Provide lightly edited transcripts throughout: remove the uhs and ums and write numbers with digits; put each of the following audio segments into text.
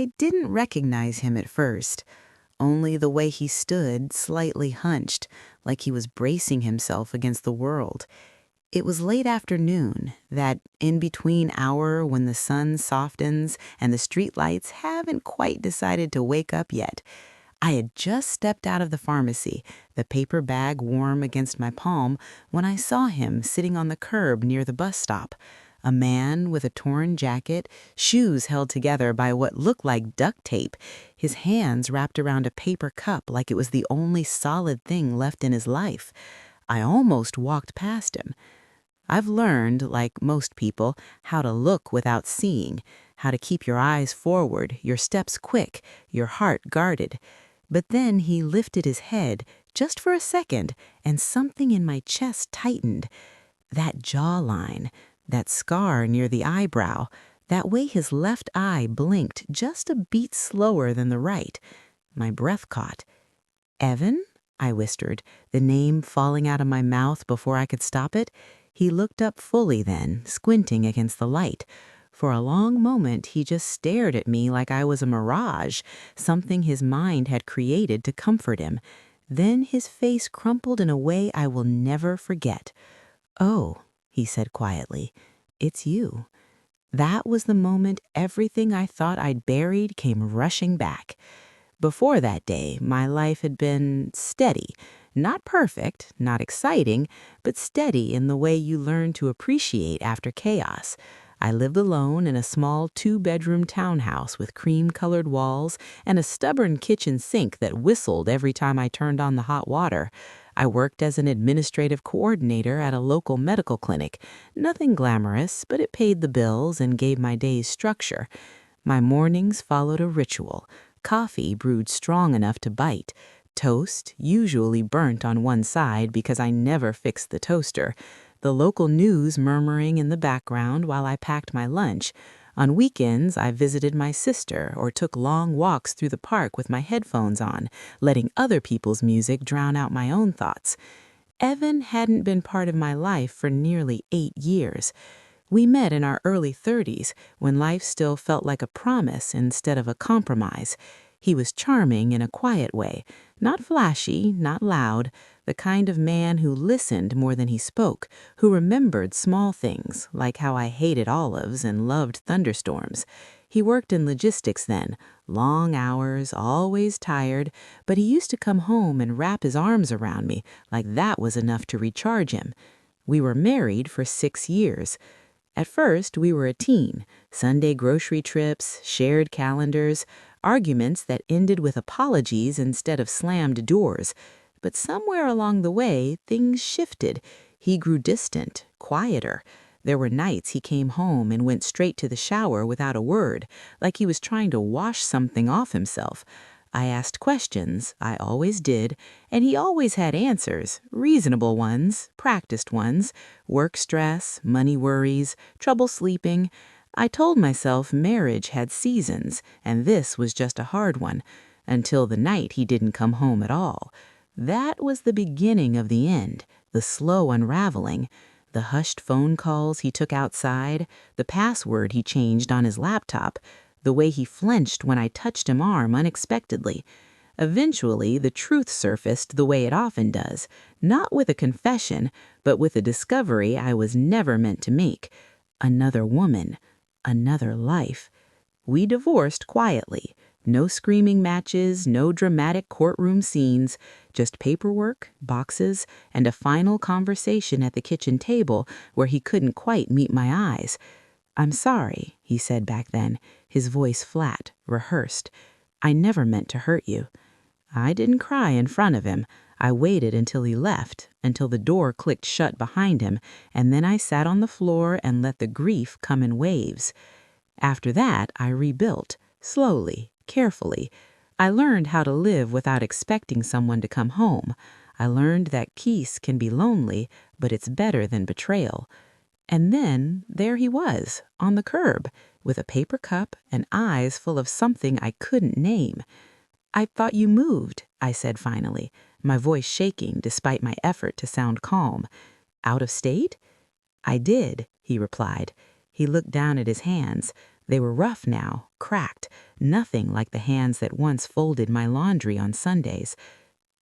I didn't recognize him at first, only the way he stood, slightly hunched, like he was bracing himself against the world. It was late afternoon, that in-between hour when the sun softens and the streetlights haven't quite decided to wake up yet. I had just stepped out of the pharmacy, the paper bag warm against my palm, when I saw him sitting on the curb near the bus stop. A man with a torn jacket, shoes held together by what looked like duct tape, his hands wrapped around a paper cup like it was the only solid thing left in his life. I almost walked past him. I've learned, like most people, how to look without seeing, how to keep your eyes forward, your steps quick, your heart guarded. But then he lifted his head, just for a second, and something in my chest tightened. That jawline, that scar near the eyebrow, that way his left eye blinked just a beat slower than the right. My breath caught. "Evan?" I whispered, the name falling out of my mouth before I could stop it. He looked up fully then, squinting against the light. For a long moment, he just stared at me like I was a mirage, something his mind had created to comfort him. Then his face crumpled in a way I will never forget. "Oh," he said quietly, "it's you." That was the moment everything I thought I'd buried came rushing back. Before that day, my life had been steady. Not perfect, not exciting, but steady in the way you learn to appreciate after chaos. I lived alone in a small 2-bedroom townhouse with cream-colored walls and a stubborn kitchen sink that whistled every time I turned on the hot water. I worked as an administrative coordinator at a local medical clinic. Nothing glamorous, but it paid the bills and gave my days structure. My mornings followed a ritual. Coffee brewed strong enough to bite. Toast, usually burnt on one side because I never fixed the toaster. The local news murmuring in the background while I packed my lunch. On weekends, I visited my sister or took long walks through the park with my headphones on, letting other people's music drown out my own thoughts. Evan hadn't been part of my life for nearly 8 years. We met in our early 30s, when life still felt like a promise instead of a compromise. He was charming in a quiet way, not flashy, not loud, the kind of man who listened more than he spoke, who remembered small things, like how I hated olives and loved thunderstorms. He worked in logistics then, long hours, always tired, but he used to come home and wrap his arms around me, like that was enough to recharge him. We were married for 6 years. At first, we were a teen, Sunday grocery trips, shared calendars, arguments that ended with apologies instead of slammed doors. But somewhere along the way, things shifted. He grew distant, quieter. There were nights he came home and went straight to the shower without a word, like he was trying to wash something off himself. I asked questions, I always did, and he always had answers, reasonable ones, practiced ones, work stress, money worries, trouble sleeping. I told myself marriage had seasons, and this was just a hard one, until the night he didn't come home at all. That was the beginning of the end, the slow unraveling, the hushed phone calls he took outside, the password he changed on his laptop, the way he flinched when I touched his arm unexpectedly. Eventually, the truth surfaced the way it often does, not with a confession, but with a discovery I was never meant to make. Another woman, another life. We divorced quietly. No screaming matches, no dramatic courtroom scenes, just paperwork, boxes, and a final conversation at the kitchen table where he couldn't quite meet my eyes. "I'm sorry," he said back then, his voice flat, rehearsed. "I never meant to hurt you." I didn't cry in front of him. I waited until he left, until the door clicked shut behind him, and then I sat on the floor and let the grief come in waves. After that, I rebuilt, slowly, carefully. I learned how to live without expecting someone to come home. I learned that peace can be lonely, but it's better than betrayal. And then there he was, on the curb, with a paper cup and eyes full of something I couldn't name. "I thought you moved," I said finally, my voice shaking despite my effort to sound calm. "Out of state?" "I did," he replied. He looked down at his hands. They were rough now, cracked, nothing like the hands that once folded my laundry on Sundays.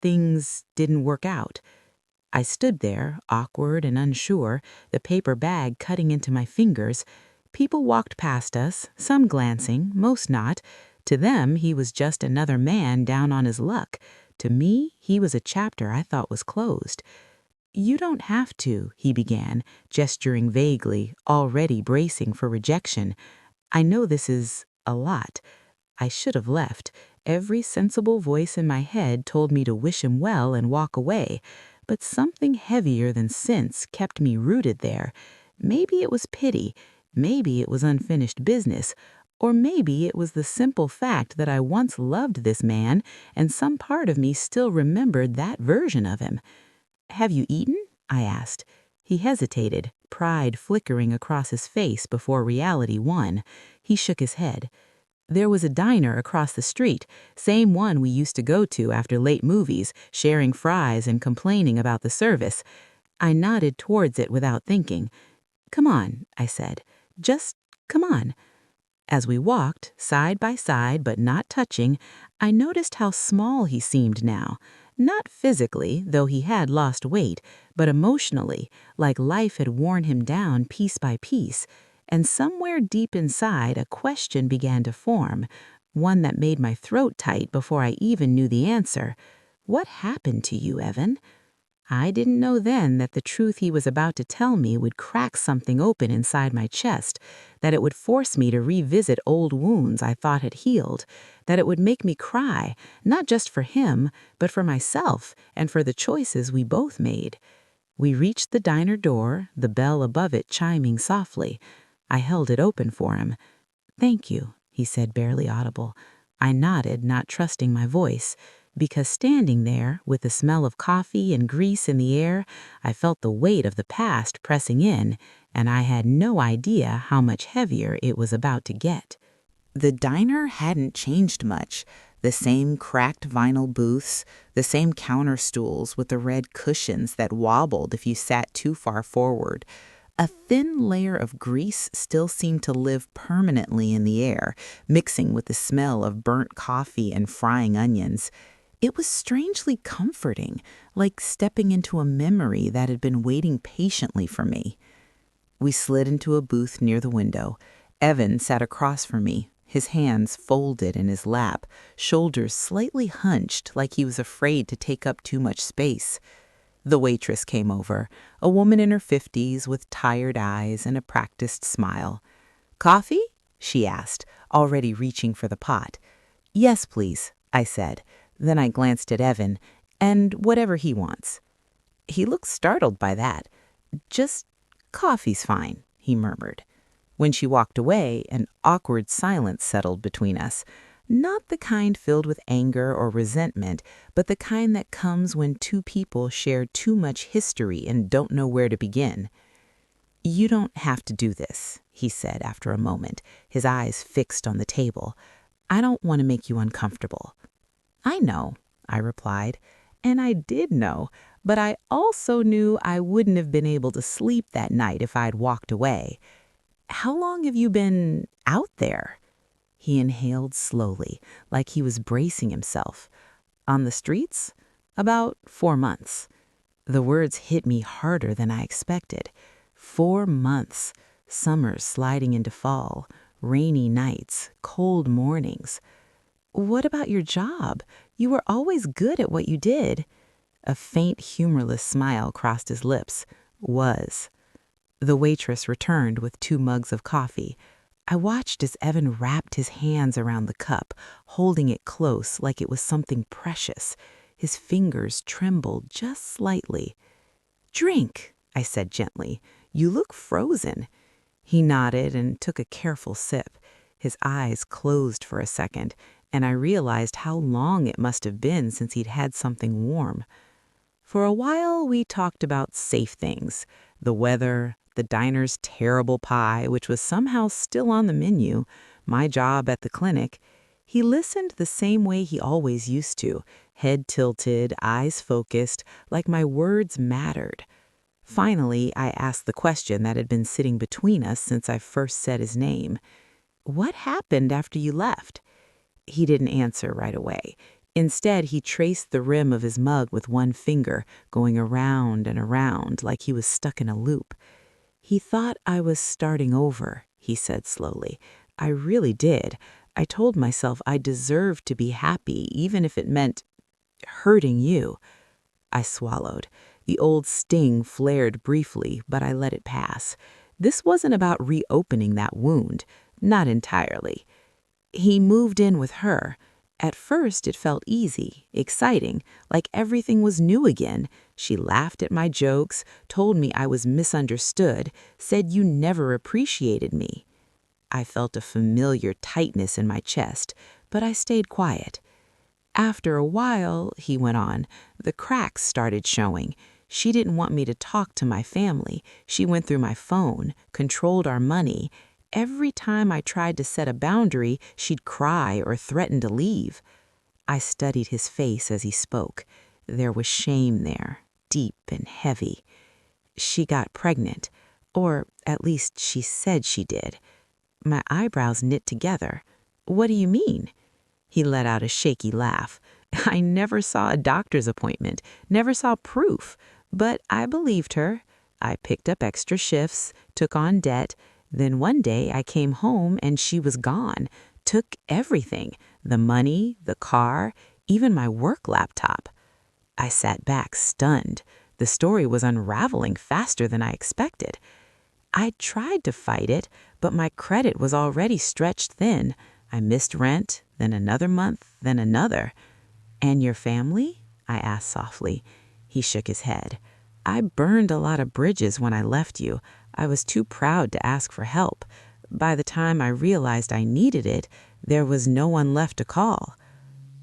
Things didn't work out. I stood there, awkward and unsure, the paper bag cutting into my fingers. People walked past us, some glancing, most not. To them, he was just another man down on his luck. To me, he was a chapter I thought was closed. "You don't have to," he began, gesturing vaguely, already bracing for rejection. "I know this is a lot." I should have left. Every sensible voice in my head told me to wish him well and walk away, but something heavier than sense kept me rooted there. Maybe it was pity, maybe it was unfinished business, or maybe it was the simple fact that I once loved this man and some part of me still remembered that version of him. "Have you eaten?" I asked. He hesitated, pride flickering across his face before reality won. He shook his head. "There was a diner across the street, same one we used to go to after late movies, sharing fries and complaining about the service." I nodded towards it without thinking. "Come on," I said. "Just come on." As we walked, side by side but not touching, I noticed how small he seemed now. Not physically, though he had lost weight, but emotionally, like life had worn him down piece by piece. And somewhere deep inside, a question began to form, one that made my throat tight before I even knew the answer. "What happened to you, Evan?" I didn't know then that the truth he was about to tell me would crack something open inside my chest, that it would force me to revisit old wounds I thought had healed, that it would make me cry, not just for him, but for myself and for the choices we both made. We reached the diner door, the bell above it chiming softly. I held it open for him. "Thank you," he said, barely audible. I nodded, not trusting my voice, because standing there, with the smell of coffee and grease in the air, I felt the weight of the past pressing in, and I had no idea how much heavier it was about to get. The diner hadn't changed much. The same cracked vinyl booths, the same counter stools with the red cushions that wobbled if you sat too far forward. A thin layer of grease still seemed to live permanently in the air, mixing with the smell of burnt coffee and frying onions. It was strangely comforting, like stepping into a memory that had been waiting patiently for me. We slid into a booth near the window. Evan sat across from me, his hands folded in his lap, shoulders slightly hunched like he was afraid to take up too much space. The waitress came over, a woman in her 50s with tired eyes and a practiced smile. "Coffee?" she asked, already reaching for the pot. "Yes, please," I said. Then I glanced at Evan, "and whatever he wants." He looked startled by that. "Just coffee's fine," he murmured. When she walked away, an awkward silence settled between us. Not the kind filled with anger or resentment, but the kind that comes when two people share too much history and don't know where to begin. "You don't have to do this," he said after a moment, his eyes fixed on the table. "I don't want to make you uncomfortable." "I know," I replied, and I did know, but I also knew I wouldn't have been able to sleep that night if I'd walked away. "How long have you been out there?" He inhaled slowly, like he was bracing himself. "On the streets? About 4 months." The words hit me harder than I expected. 4 months. Summers sliding into fall, rainy nights, cold mornings. "What about your job? You were always good at what you did." A faint, humorless smile crossed his lips. "Was." The waitress returned with 2 mugs of coffee. I watched as Evan wrapped his hands around the cup, holding it close like it was something precious. His fingers trembled just slightly. "Drink," I said gently. "You look frozen." He nodded and took a careful sip. His eyes closed for a second, and I realized how long it must have been since he'd had something warm. For a while, we talked about safe things, the weather, the diner's terrible pie, which was somehow still on the menu, my job at the clinic. He listened the same way he always used to, head tilted, eyes focused, like my words mattered. Finally, I asked the question that had been sitting between us since I first said his name. "What happened after you left?" He didn't answer right away. Instead, he traced the rim of his mug with one finger, going around and around like he was stuck in a loop. "He thought I was starting over," he said slowly. "I really did. I told myself I deserved to be happy, even if it meant hurting you." I swallowed. The old sting flared briefly, but I let it pass. This wasn't about reopening that wound. Not entirely. He moved in with her. At first, it felt easy, exciting, like everything was new again. She laughed at my jokes, told me I was misunderstood, said you never appreciated me. I felt a familiar tightness in my chest, but I stayed quiet. "After a while," he went on, "the cracks started showing. She didn't want me to talk to my family. She went through my phone, controlled our money. Every time I tried to set a boundary, she'd cry or threaten to leave." I studied his face as he spoke. There was shame there, deep and heavy. "She got pregnant, or at least she said she did." My eyebrows knit together. "What do you mean?" He let out a shaky laugh. "I never saw a doctor's appointment, never saw proof, but I believed her. I picked up extra shifts, took on debt. Then one day I came home and she was gone, took everything, the money, the car, even my work laptop." I sat back, stunned. The story was unraveling faster than I expected. I tried to fight it, but my credit was already stretched thin. I missed rent, then another month, then another. "And your family?" I asked softly. He shook his head. "I burned a lot of bridges when I left you. I was too proud to ask for help. By the time I realized I needed it, there was no one left to call."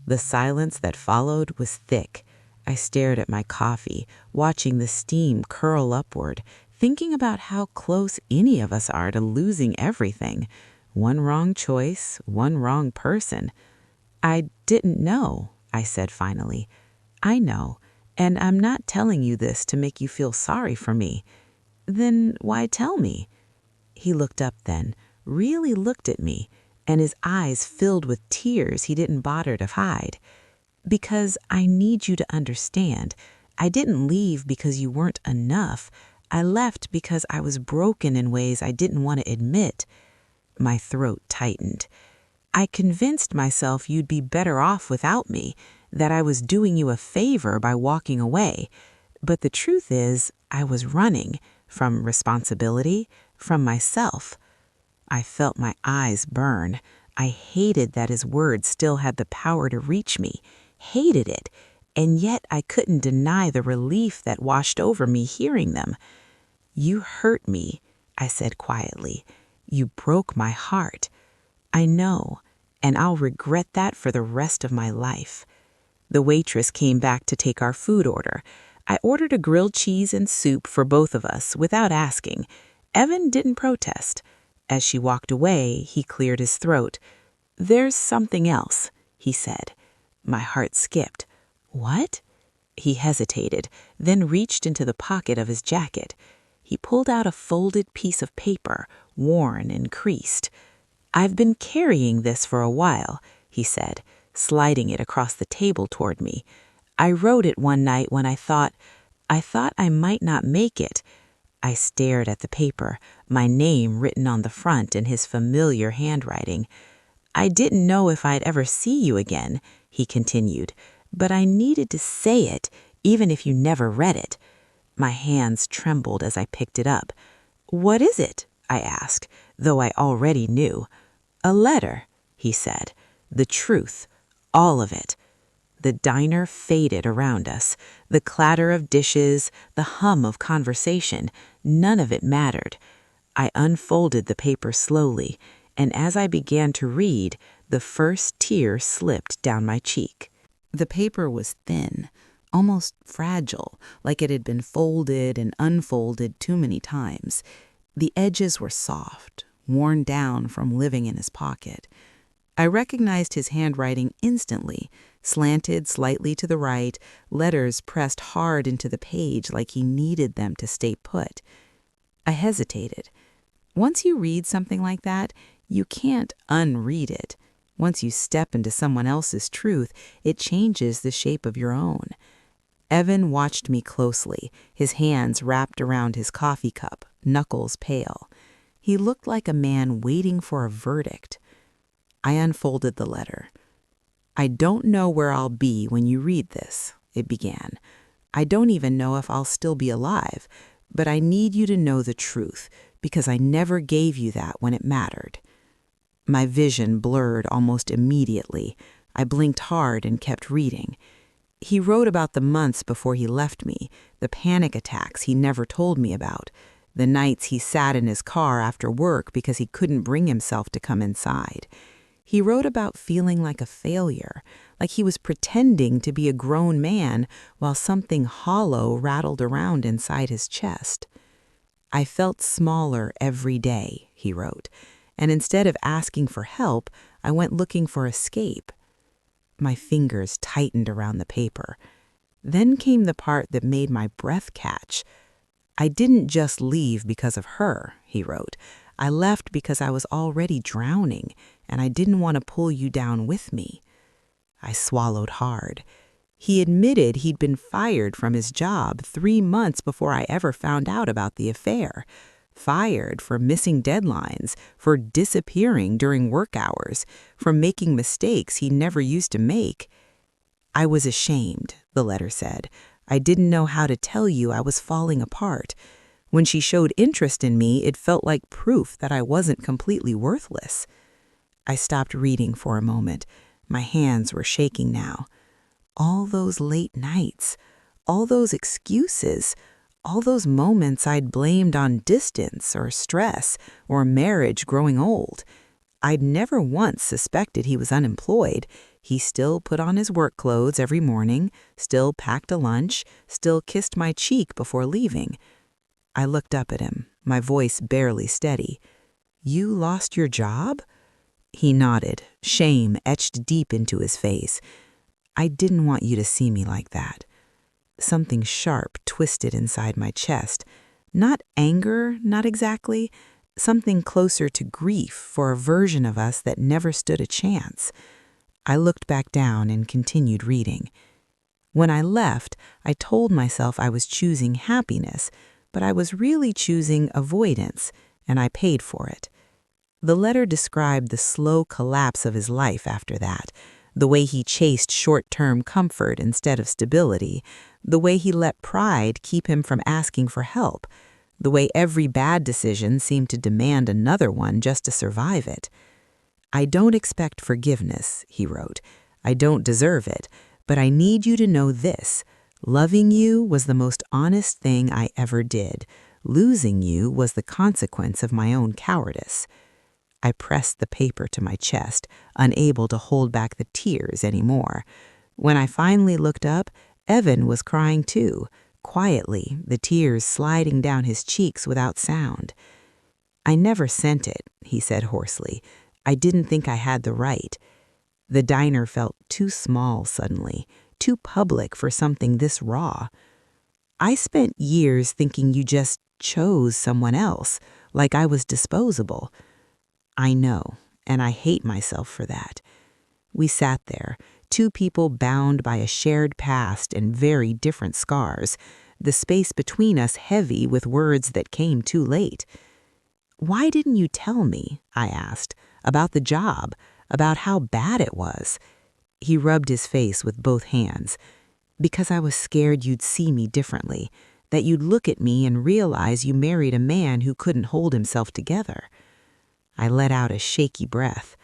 The silence that followed was thick. I stared at my coffee, watching the steam curl upward, thinking about how close any of us are to losing everything. One wrong choice, one wrong person. "I didn't know," I said finally. "I know, and I'm not telling you this to make you feel sorry for me." "Then why tell me?" He looked up then, really looked at me, and his eyes filled with tears he didn't bother to hide. "Because I need you to understand. I didn't leave because you weren't enough. I left because I was broken in ways I didn't want to admit." My throat tightened. "I convinced myself you'd be better off without me, that I was doing you a favor by walking away. But the truth is, I was running from responsibility, from myself." I felt my eyes burn. I hated that his words still had the power to reach me. Hated it. And yet I couldn't deny the relief that washed over me hearing them. "You hurt me," I said quietly. "You broke my heart. I know, and I'll regret that for the rest of my life." The waitress came back to take our food order. I ordered a grilled cheese and soup for both of us without asking. Evan didn't protest. As she walked away, he cleared his throat. "There's something else," he said. My heart skipped. "What?" He hesitated, then reached into the pocket of his jacket. He pulled out a folded piece of paper, worn and creased. "I've been carrying this for a while," he said, sliding it across the table toward me. "I wrote it one night when I thought I might not make it." I stared at the paper, my name written on the front in his familiar handwriting. "I didn't know if I'd ever see you again," he continued, "but I needed to say it, even if you never read it." My hands trembled as I picked it up. "What is it?" I asked, though I already knew. "A letter," he said. "The truth. All of it." The diner faded around us. The clatter of dishes, the hum of conversation, none of it mattered. I unfolded the paper slowly, and as I began to read, the first tear slipped down my cheek. The paper was thin, almost fragile, like it had been folded and unfolded too many times. The edges were soft, worn down from living in his pocket. I recognized his handwriting instantly, slanted slightly to the right, letters pressed hard into the page like he needed them to stay put. I hesitated. Once you read something like that, You can't unread it. Once you step into someone else's truth, it changes the shape of your own. Evan watched me closely, his hands wrapped around his coffee cup, knuckles pale. He looked like a man waiting for a verdict. I unfolded the letter. "I don't know where I'll be when you read this," it began. "I don't even know if I'll still be alive, but I need you to know the truth, because I never gave you that when it mattered." My vision blurred almost immediately. I blinked hard and kept reading. He wrote about the months before he left me, the panic attacks he never told me about, the nights he sat in his car after work because he couldn't bring himself to come inside. He wrote about feeling like a failure, like he was pretending to be a grown man while something hollow rattled around inside his chest. "I felt smaller every day," he wrote, "and instead of asking for help, I went looking for escape." My fingers tightened around the paper. Then came the part that made my breath catch. "I didn't just leave because of her," he wrote. "I left because I was already drowning, and I didn't want to pull you down with me." I swallowed hard. He admitted he'd been fired from his job 3 months before I ever found out about the affair. Fired for missing deadlines, for disappearing during work hours, for making mistakes he never used to make. "I was ashamed," the letter said. "I didn't know how to tell you I was falling apart. When she showed interest in me, it felt like proof that I wasn't completely worthless." I stopped reading for a moment. My hands were shaking now. All those late nights, all those excuses, all those moments I'd blamed on distance or stress or marriage growing old. I'd never once suspected he was unemployed. He still put on his work clothes every morning, still packed a lunch, still kissed my cheek before leaving. I looked up at him, my voice barely steady. "You lost your job?" He nodded, shame etched deep into his face. "I didn't want you to see me like that." Something sharp twisted inside my chest. Not anger, not exactly. Something closer to grief for a version of us that never stood a chance. I looked back down and continued reading. When I left, I told myself I was choosing happiness, but I was really choosing avoidance, and I paid for it. The letter described the slow collapse of his life after that, the way he chased short-term comfort instead of stability, the way he let pride keep him from asking for help, the way every bad decision seemed to demand another one just to survive it. "I don't expect forgiveness," he wrote. "I don't deserve it, but I need you to know this. Loving you was the most honest thing I ever did. Losing you was the consequence of my own cowardice." I pressed the paper to my chest, unable to hold back the tears anymore. When I finally looked up, Evan was crying too, quietly, the tears sliding down his cheeks without sound. "I never sent it," he said hoarsely. "I didn't think I had the right." The diner felt too small suddenly, too public for something this raw. "I spent years thinking you just chose someone else, like I was disposable." "I know, and I hate myself for that." We sat there, two people bound by a shared past and very different scars, the space between us heavy with words that came too late. "Why didn't you tell me," I asked, "about the job, about how bad it was?" He rubbed his face with both hands. "Because I was scared you'd see me differently, that you'd look at me and realize you married a man who couldn't hold himself together." I let out a shaky breath.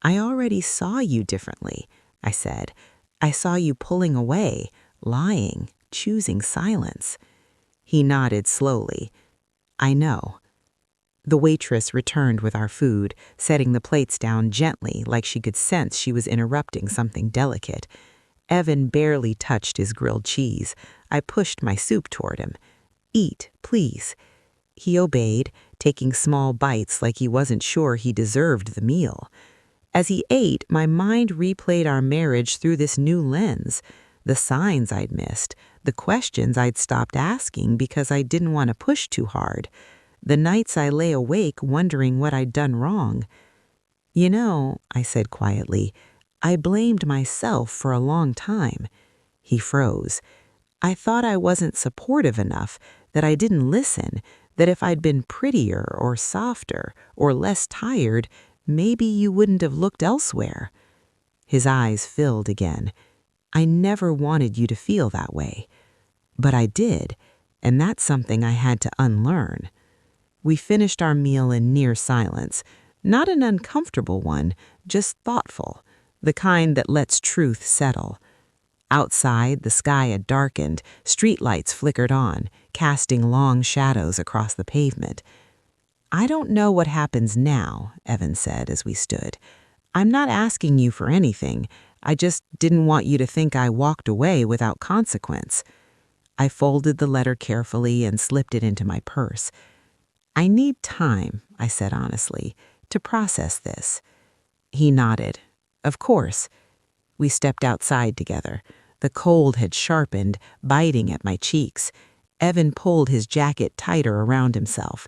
"I already saw you differently," I said. "I saw you pulling away, lying, choosing silence." He nodded slowly. "I know." The waitress returned with our food, setting the plates down gently like she could sense she was interrupting something delicate. Evan barely touched his grilled cheese. I pushed my soup toward him. "Eat, please." He obeyed, taking small bites like he wasn't sure he deserved the meal. As he ate, my mind replayed our marriage through this new lens. The signs I'd missed, the questions I'd stopped asking because I didn't want to push too hard, the nights I lay awake wondering what I'd done wrong. You know, I said quietly, I blamed myself for a long time. He froze. I thought I wasn't supportive enough, that I didn't listen, that if I'd been prettier or softer or less tired, maybe you wouldn't have looked elsewhere. His eyes filled again. I never wanted you to feel that way. But I did, and that's something I had to unlearn. We finished our meal in near silence, not an uncomfortable one, just thoughtful, the kind that lets truth settle. Outside, the sky had darkened, streetlights flickered on, casting long shadows across the pavement. I don't know what happens now, Evan said as we stood. I'm not asking you for anything. I just didn't want you to think I walked away without consequence. I folded the letter carefully and slipped it into my purse. I need time, I said honestly, to process this. He nodded. Of course. We stepped outside together. The cold had sharpened, biting at my cheeks. Evan pulled his jacket tighter around himself.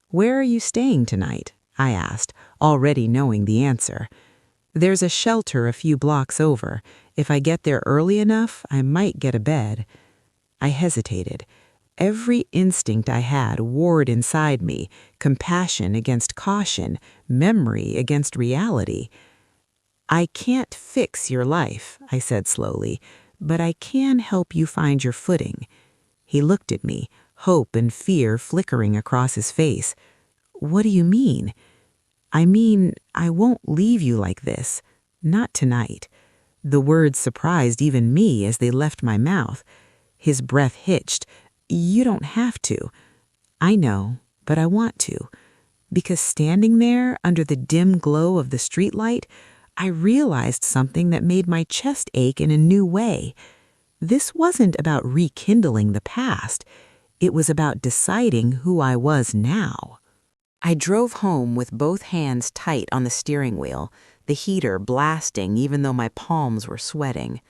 Where are you staying tonight? I asked, already knowing the answer. There's a shelter a few blocks over. If I get there early enough, I might get a bed. I hesitated. Every instinct I had warred inside me, compassion against caution, memory against reality. I can't fix your life, I said slowly, but I can help you find your footing. He looked at me, hope and fear flickering across his face. What do you mean? I mean, I won't leave you like this. Not tonight. The words surprised even me as they left my mouth. His breath hitched. You don't have to. I know, but I want to. Because standing there under the dim glow of the streetlight, I realized something that made my chest ache in a new way. This wasn't about rekindling the past. It was about deciding who I was now. I drove home with both hands tight on the steering wheel, the heater blasting even though my palms were sweating.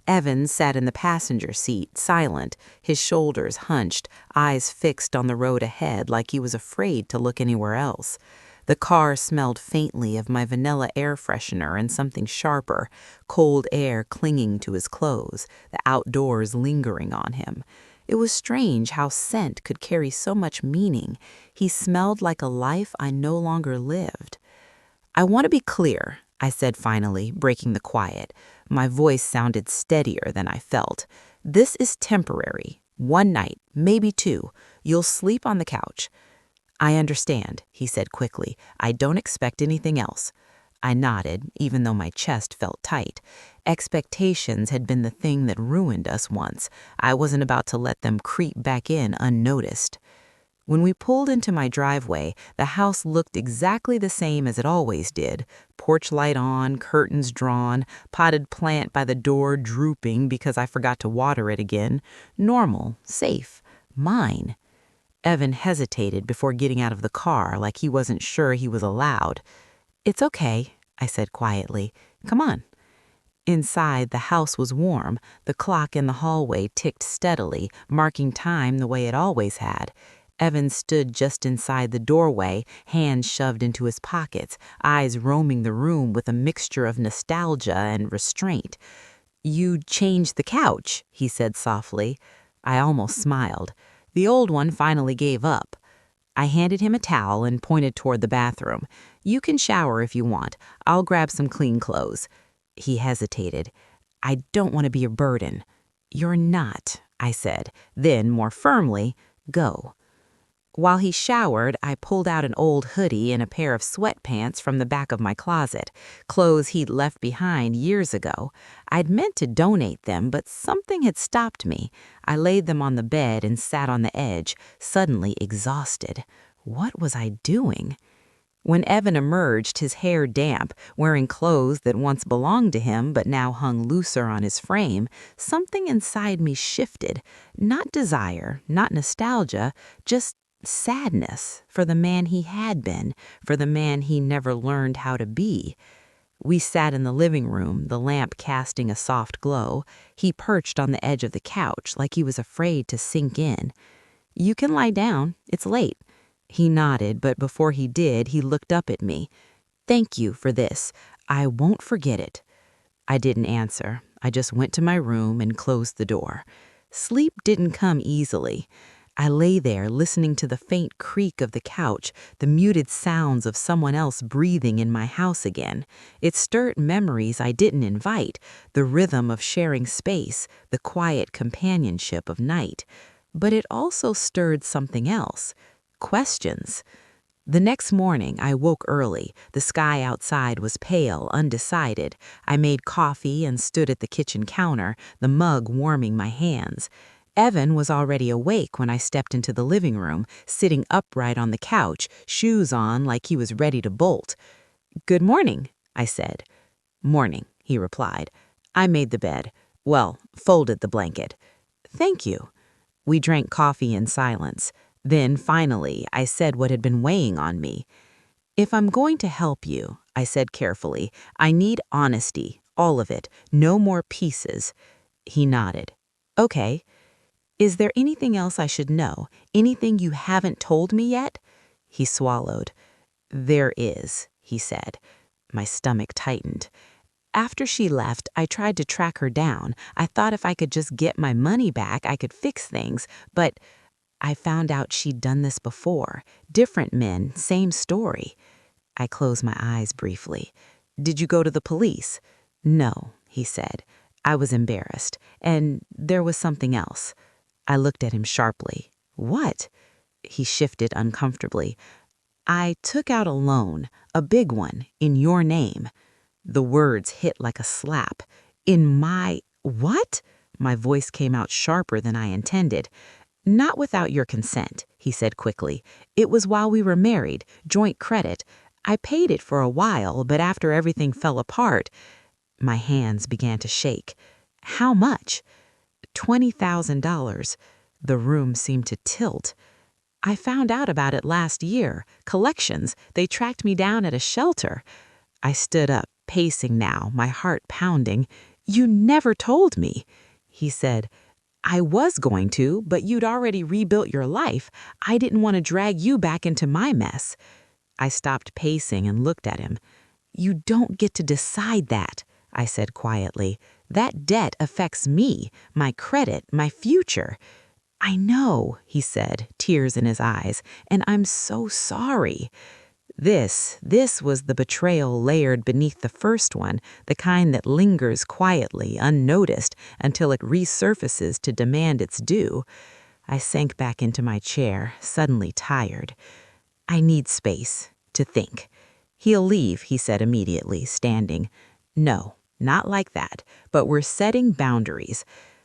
Evan sat in the passenger seat, silent, his shoulders hunched, eyes fixed on the road ahead like he was afraid to look anywhere else. The car smelled faintly of my vanilla air freshener and something sharper, cold air clinging to his clothes, the outdoors lingering on him. It was strange how scent could carry so much meaning. He smelled like a life I no longer lived. I want to be clear, I said finally, breaking the quiet. My voice sounded steadier than I felt. This is temporary. 1 night, maybe 2. You'll sleep on the couch. I understand, he said quickly. I don't expect anything else. I nodded, even though my chest felt tight. Expectations had been the thing that ruined us once. I wasn't about to let them creep back in unnoticed. When we pulled into my driveway, the house looked exactly the same as it always did. Porch light on, curtains drawn, potted plant by the door drooping because I forgot to water it again. Normal, safe, mine. Evan hesitated before getting out of the car like he wasn't sure he was allowed. It's okay, I said quietly. Come on. Inside, the house was warm. The clock in the hallway ticked steadily, marking time the way it always had. Evan stood just inside the doorway, hands shoved into his pockets, eyes roaming the room with a mixture of nostalgia and restraint. You changed the couch, he said softly. I almost smiled. The old one finally gave up. I handed him a towel and pointed toward the bathroom. You can shower if you want. I'll grab some clean clothes. He hesitated. I don't want to be a burden. You're not, I said. Then, more firmly, go. While he showered, I pulled out an old hoodie and a pair of sweatpants from the back of my closet, clothes he'd left behind years ago. I'd meant to donate them, but something had stopped me. I laid them on the bed and sat on the edge, suddenly exhausted. What was I doing? When Evan emerged, his hair damp, wearing clothes that once belonged to him but now hung looser on his frame, something inside me shifted. Not desire, not nostalgia, just sadness for the man he had been, for the man he never learned how to be. We sat in the living room, the lamp casting a soft glow. He perched on the edge of the couch like he was afraid to sink in. You can lie down. It's late. He nodded, but before he did, he looked up at me. Thank you for this. I won't forget it. I didn't answer. I just went to my room and closed the door. Sleep didn't come easily. I lay there listening to the faint creak of the couch, the muted sounds of someone else breathing in my house again. It stirred memories I didn't invite, the rhythm of sharing space, the quiet companionship of night. But it also stirred something else. Questions. The next morning, I woke early. The sky outside was pale, undecided. I made coffee and stood at the kitchen counter, the mug warming my hands. Evan was already awake when I stepped into the living room, sitting upright on the couch, shoes on like he was ready to bolt. "Good morning," I said. "Morning," he replied. I made the bed. Well, folded the blanket. "Thank you." We drank coffee in silence. Then, finally, I said what had been weighing on me. "If I'm going to help you," I said carefully, "I need honesty, all of it, no more pieces." He nodded. "Okay. Is there anything else I should know? Anything you haven't told me yet?" He swallowed. "There is," he said. My stomach tightened. After she left, I tried to track her down. I thought if I could just get my money back, I could fix things, but I found out she'd done this before. Different men, same story. I closed my eyes briefly. "Did you go to the police?" "No," he said. I was embarrassed. "And there was something else." I looked at him sharply. "What?" He shifted uncomfortably. "I took out a loan, a big one, in your name." The words hit like a slap. "In my what?" My voice came out sharper than I intended. "Not without your consent," he said quickly. "It was while we were married, joint credit. I paid it for a while, but after everything fell apart—" My hands began to shake. "How much?" $20,000. The room seemed to tilt. "I found out about it last year. Collections. They tracked me down at a shelter." I stood up, pacing now, my heart pounding. "You never told me." He said, "I was going to, but you'd already rebuilt your life. I didn't want to drag you back into my mess." I stopped pacing and looked at him. "You don't get to decide that," I said quietly. "That debt affects me, my credit, my future." "I know," he said, tears in his eyes, "and I'm so sorry." This was the betrayal layered beneath the first one, the kind that lingers quietly, unnoticed, until it resurfaces to demand its due. I sank back into my chair, suddenly tired. "I need space to think." "He'll leave," he said immediately, standing. "No, not like that, but we're setting boundaries."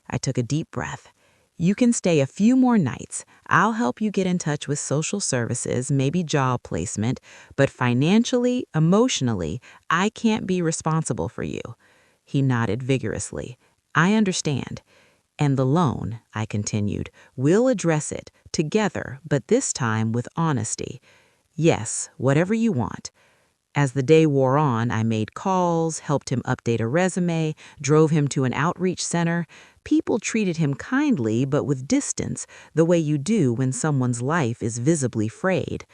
I took a deep breath. "You can stay a few more nights. I'll help you get in touch with social services, maybe job placement, but financially, emotionally, I can't be responsible for you." He nodded vigorously. "I understand." "And the loan," I continued, "we'll address it, together, but this time with honesty." "Yes, whatever you want." As the day wore on, I made calls, helped him update a resume, drove him to an outreach center. People treated him kindly, but with distance, the way you do when someone's life is visibly frayed.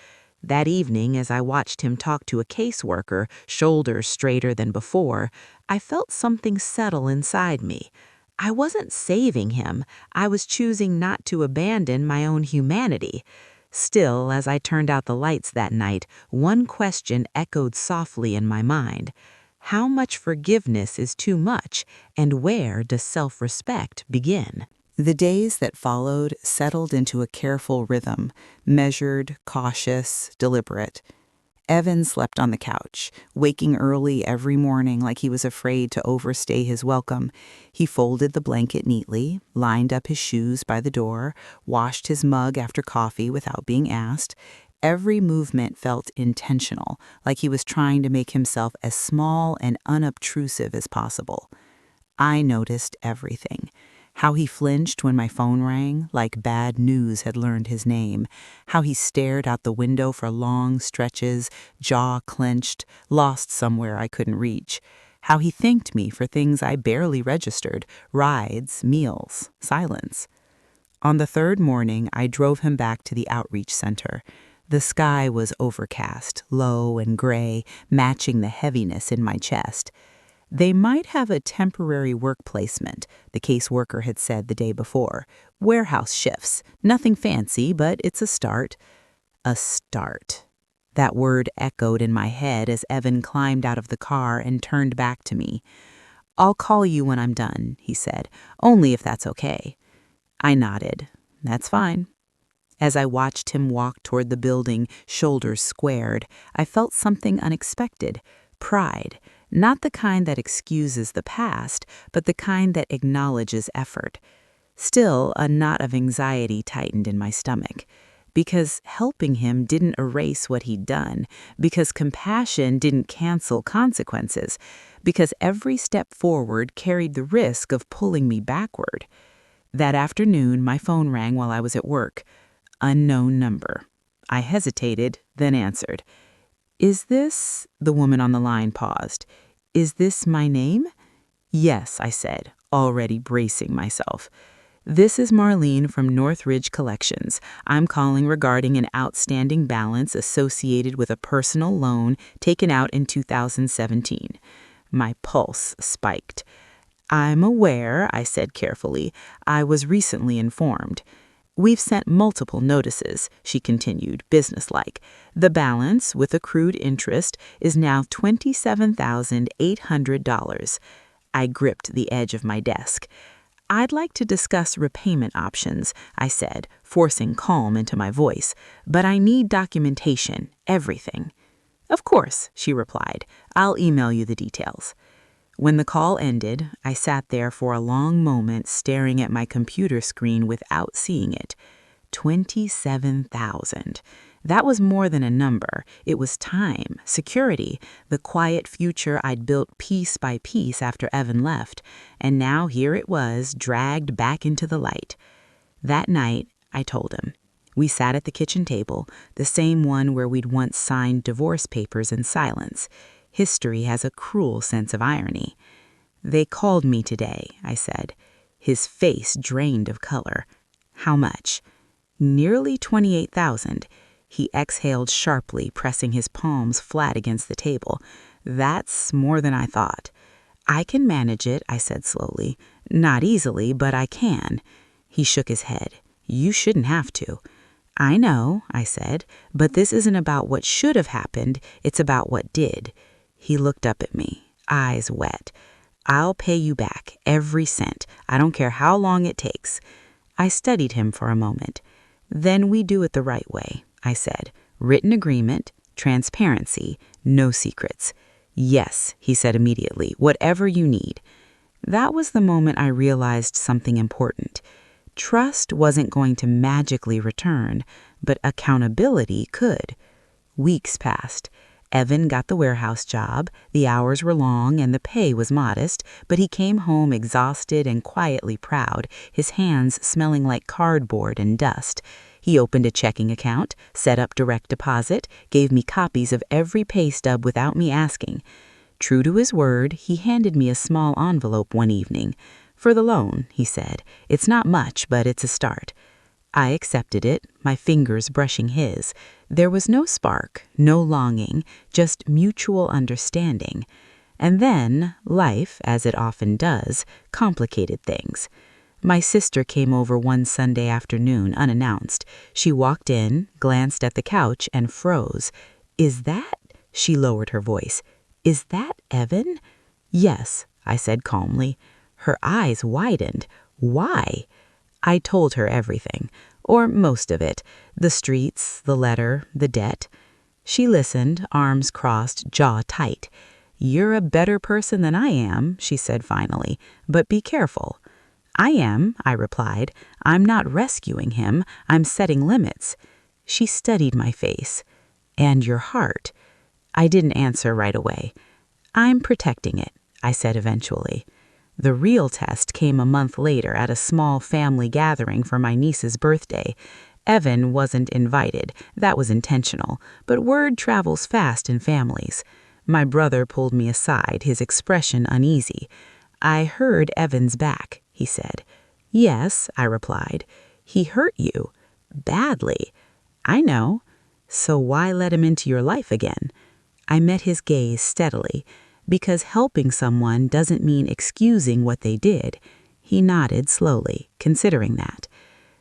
That evening, as I watched him talk to a caseworker, shoulders straighter than before, I felt something settle inside me. I wasn't saving him. I was choosing not to abandon my own humanity. Still, as I turned out the lights that night, one question echoed softly in my mind. How much forgiveness is too much, and where does self-respect begin? The days that followed settled into a careful rhythm, measured, cautious, deliberate. Evan slept on the couch, waking early every morning like he was afraid to overstay his welcome. He folded the blanket neatly, lined up his shoes by the door, washed his mug after coffee without being asked. Every movement felt intentional, like he was trying to make himself as small and unobtrusive as possible. I noticed everything. How he flinched when my phone rang, like bad news had learned his name. How he stared out the window for long stretches, jaw clenched, lost somewhere I couldn't reach. How he thanked me for things I barely registered, rides, meals, silence. On the third morning, I drove him back to the outreach center. The sky was overcast, low and gray, matching the heaviness in my chest. They might have a temporary work placement, the caseworker had said the day before. Warehouse shifts. Nothing fancy, but it's a start. A start. That word echoed in my head as Evan climbed out of the car and turned back to me. "I'll call you when I'm done," he said, "only if that's okay." I nodded. "That's fine." As I watched him walk toward the building, shoulders squared, I felt something unexpected. Pride. Not the kind that excuses the past, but the kind that acknowledges effort. Still, a knot of anxiety tightened in my stomach. Because helping him didn't erase what he'd done. Because compassion didn't cancel consequences. Because every step forward carried the risk of pulling me backward. That afternoon, my phone rang while I was at work. Unknown number. I hesitated, then answered. "Is this—" the woman on the line paused. "Is this my name?" "Yes," I said, already bracing myself. "This is Marlene from Northridge Collections. I'm calling regarding an outstanding balance associated with a personal loan taken out in 2017. My pulse spiked. "I'm aware," I said carefully. "I was recently informed." "We've sent multiple notices," she continued, businesslike. "The balance, with accrued interest, is now $27,800. I gripped the edge of my desk. "I'd like to discuss repayment options," I said, forcing calm into my voice. "But I need documentation, everything." "Of course," she replied. "I'll email you the details." When the call ended, I sat there for a long moment staring at my computer screen without seeing it. 27,000. That was more than a number. It was time, security, the quiet future I'd built piece by piece after Evan left. And now here it was, dragged back into the light. That night, I told him. We sat at the kitchen table, the same one where we'd once signed divorce papers in silence. History has a cruel sense of irony. "They called me today," I said. His face drained of color. "How much?" "Nearly 28,000. He exhaled sharply, pressing his palms flat against the table. "That's more than I thought." "I can manage it," I said slowly. "Not easily, but I can." He shook his head. "You shouldn't have to." "I know," I said, "but this isn't about what should have happened. It's about what did." He looked up at me, eyes wet. "I'll pay you back, every cent. I don't care how long it takes." I studied him for a moment. "Then we do it the right way," I said. "Written agreement, transparency, no secrets." "Yes," he said immediately, "whatever you need." That was the moment I realized something important. Trust wasn't going to magically return, but accountability could. Weeks passed. Evan got the warehouse job. The hours were long and the pay was modest, but he came home exhausted and quietly proud, his hands smelling like cardboard and dust. He opened a checking account, set up direct deposit, gave me copies of every pay stub without me asking. True to his word, he handed me a small envelope one evening. "For the loan," he said. "It's not much, but it's a start." I accepted it, my fingers brushing his. There was no spark, no longing, just mutual understanding. And then, life, as it often does, complicated things. My sister came over one Sunday afternoon unannounced. She walked in, glanced at the couch, and froze. "Is that—" She lowered her voice. "Is that Evan?" "Yes," I said calmly. Her eyes widened. "Why?" I told her everything, or most of it, the streets, the letter, the debt. She listened, arms crossed, jaw tight. "You're a better person than I am," she said finally, "but be careful." "I am," I replied. "I'm not rescuing him. I'm setting limits." She studied my face. "And your heart?" I didn't answer right away. "I'm protecting it," I said eventually. The real test came a month later at a small family gathering for my niece's birthday. Evan wasn't invited. That was intentional. But word travels fast in families. My brother pulled me aside, his expression uneasy. "I heard Evan's back," he said. "Yes," I replied. "He hurt you." "Badly." "I know." So why let him into your life again? I met his gaze steadily, because helping someone doesn't mean excusing what they did. He nodded slowly, considering that.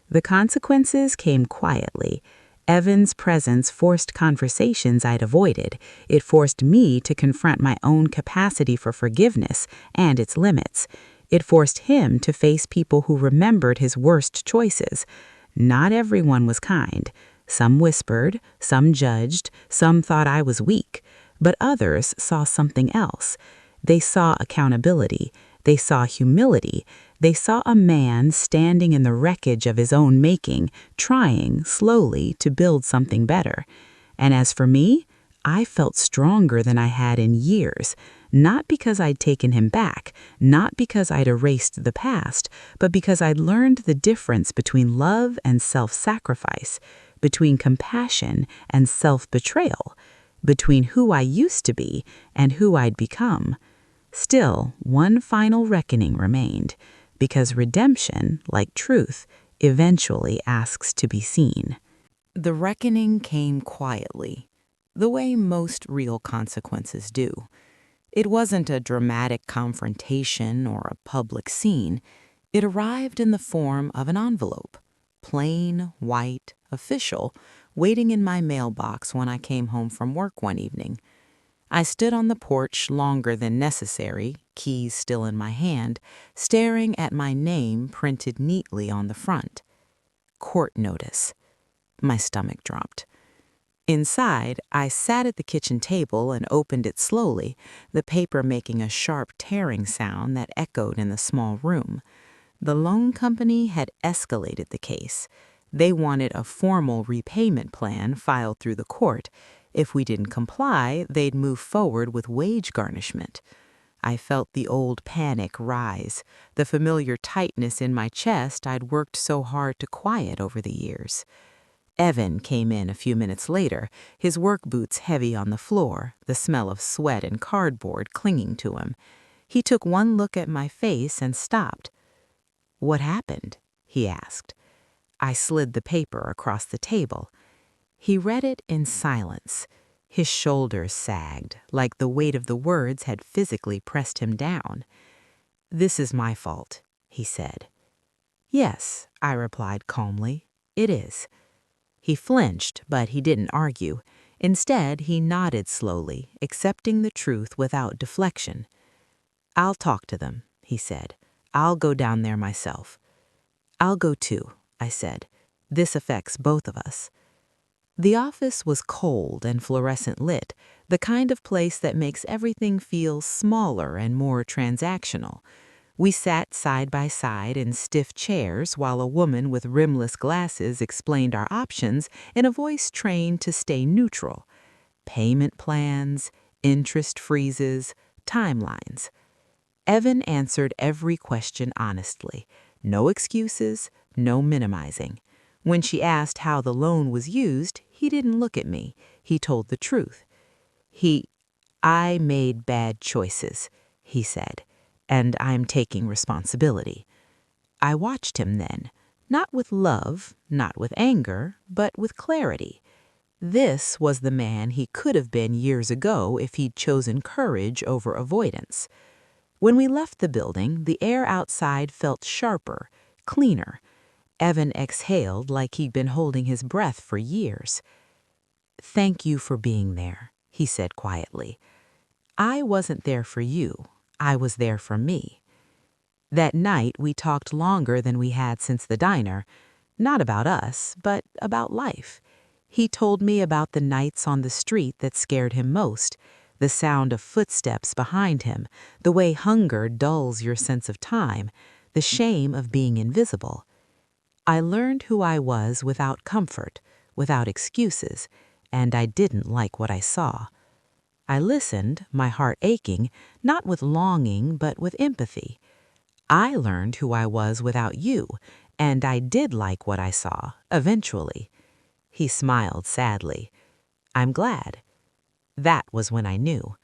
The consequences came quietly. Evan's presence forced conversations I'd avoided. It forced me to confront my own capacity for forgiveness and its limits. It forced him to face people who remembered his worst choices. Not everyone was kind. Some whispered, some judged, some thought I was weak. But others saw something else. They saw accountability. They saw humility. They saw a man standing in the wreckage of his own making, trying, slowly, to build something better. And as for me, I felt stronger than I had in years, not because I'd taken him back, not because I'd erased the past, but because I'd learned the difference between love and self-sacrifice, between compassion and self-betrayal, between who I used to be and who I'd become. Still, one final reckoning remained, because redemption, like truth, eventually asks to be seen. The reckoning came quietly, the way most real consequences do. It wasn't a dramatic confrontation or a public scene. It arrived in the form of an envelope, plain, white, official, waiting in my mailbox when I came home from work one evening. I stood on the porch longer than necessary, keys still in my hand, staring at my name printed neatly on the front. Court notice. My stomach dropped. Inside, I sat at the kitchen table and opened it slowly, the paper making a sharp tearing sound that echoed in the small room. The loan company had escalated the case. They wanted a formal repayment plan filed through the court. If we didn't comply, they'd move forward with wage garnishment. I felt the old panic rise, the familiar tightness in my chest I'd worked so hard to quiet over the years. Evan came in a few minutes later, his work boots heavy on the floor, the smell of sweat and cardboard clinging to him. He took one look at my face and stopped. "What happened?" he asked. I slid the paper across the table. He read it in silence. His shoulders sagged, like the weight of the words had physically pressed him down. "This is my fault," he said. "Yes," I replied calmly, "it is." He flinched, but he didn't argue. Instead, he nodded slowly, accepting the truth without deflection. "I'll talk to them," he said. "I'll go down there myself." "I'll go too," I said. "This affects both of us." The office was cold and fluorescent lit, the kind of place that makes everything feel smaller and more transactional. We sat side by side in stiff chairs while a woman with rimless glasses explained our options in a voice trained to stay neutral. Payment plans, interest freezes, timelines. Evan answered every question honestly. No excuses, no minimizing. When she asked how the loan was used, he didn't look at me. He told the truth. I made bad choices," he said, "and I'm taking responsibility." I watched him then, not with love, not with anger, but with clarity. This was the man he could have been years ago if he'd chosen courage over avoidance. When we left the building, the air outside felt sharper, cleaner. Evan exhaled like he'd been holding his breath for years. "Thank you for being there," he said quietly. "I wasn't there for you. I was there for me." That night, we talked longer than we had since the diner, not about us, but about life. He told me about the nights on the street that scared him most, the sound of footsteps behind him, the way hunger dulls your sense of time, the shame of being invisible. I learned who I was without comfort, without excuses, and I didn't like what I saw. I listened, my heart aching, not with longing, but with empathy. I learned who I was without you, and I did like what I saw, eventually. He smiled sadly. "I'm glad." That was when I knew.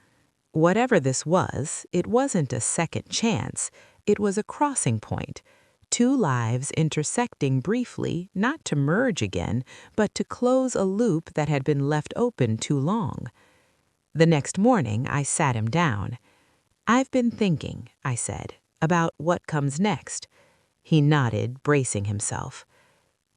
Whatever this was, it wasn't a second chance. It was a crossing point. Two lives intersecting briefly, not to merge again, but to close a loop that had been left open too long. The next morning, I sat him down. "I've been thinking," I said, "about what comes next." He nodded, bracing himself.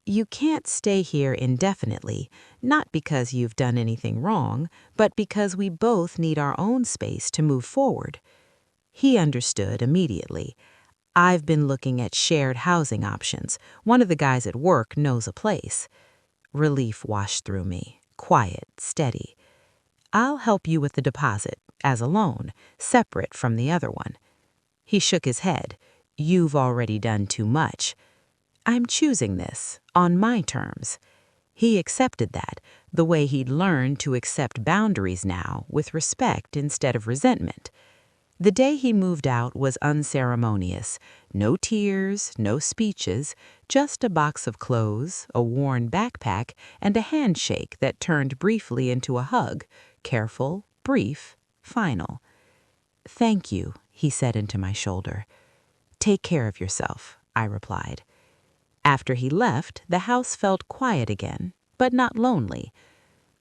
"You can't stay here indefinitely, not because you've done anything wrong, but because we both need our own space to move forward." He understood immediately. "I've been looking at shared housing options. One of the guys at work knows a place." Relief washed through me, quiet, steady. "I'll help you with the deposit, as a loan, separate from the other one." He shook his head. "You've already done too much." "I'm choosing this, on my terms." He accepted that, the way he'd learned to accept boundaries now, with respect instead of resentment. The day he moved out was unceremonious. No tears, no speeches, just a box of clothes, a worn backpack, and a handshake that turned briefly into a hug, careful, brief, final. "Thank you," he said into my shoulder. "Take care of yourself," I replied. After he left, the house felt quiet again, but not lonely.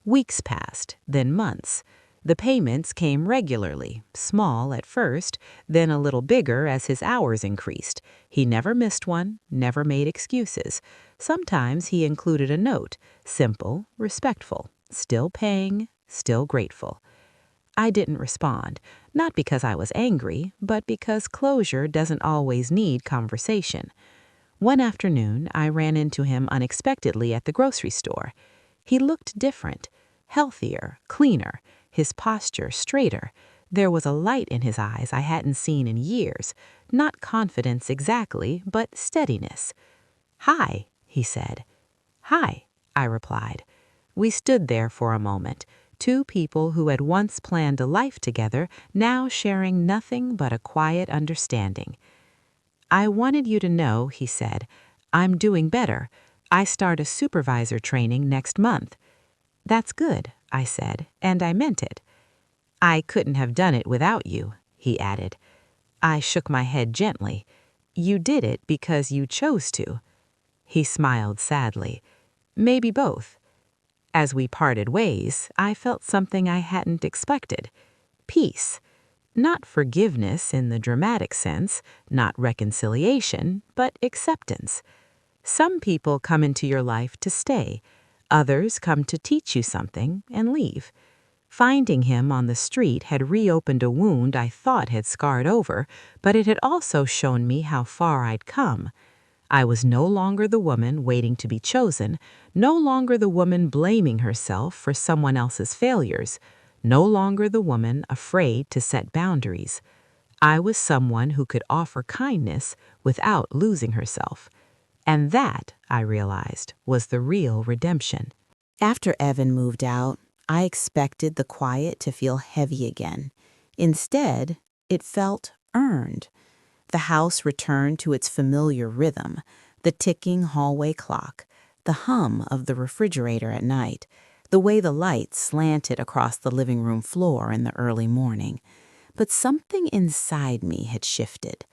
Weeks passed, then months. The payments came regularly, small at first, then a little bigger as his hours increased. He never missed one, never made excuses. Sometimes he included a note, simple, respectful, still paying, still grateful. I didn't respond, not because I was angry, but because closure doesn't always need conversation. One afternoon, I ran into him unexpectedly at the grocery store. He looked different, healthier, cleaner, his posture straighter. There was a light in his eyes I hadn't seen in years, not confidence exactly, but steadiness. "Hi," he said. "Hi," I replied. We stood there for a moment, two people who had once planned a life together, now sharing nothing but a quiet understanding. "I wanted you to know," he said, "I'm doing better. I start a supervisor training next month." "That's good," I said, and I meant it. "I couldn't have done it without you," he added. I shook my head gently. "You did it because you chose to." He smiled sadly. "Maybe both." As we parted ways, I felt something I hadn't expected. Peace. Not forgiveness in the dramatic sense, not reconciliation, but acceptance. Some people come into your life to stay. Others come to teach you something and leave. Finding him on the street had reopened a wound I thought had scarred over, but it had also shown me how far I'd come. I was no longer the woman waiting to be chosen, no longer the woman blaming herself for someone else's failures, no longer the woman afraid to set boundaries. I was someone who could offer kindness without losing herself. And that, I realized, was the real redemption. After Evan moved out, I expected the quiet to feel heavy again. Instead, it felt earned. The house returned to its familiar rhythm, the ticking hallway clock, the hum of the refrigerator at night, the way the lights slanted across the living room floor in the early morning. But something inside me had shifted.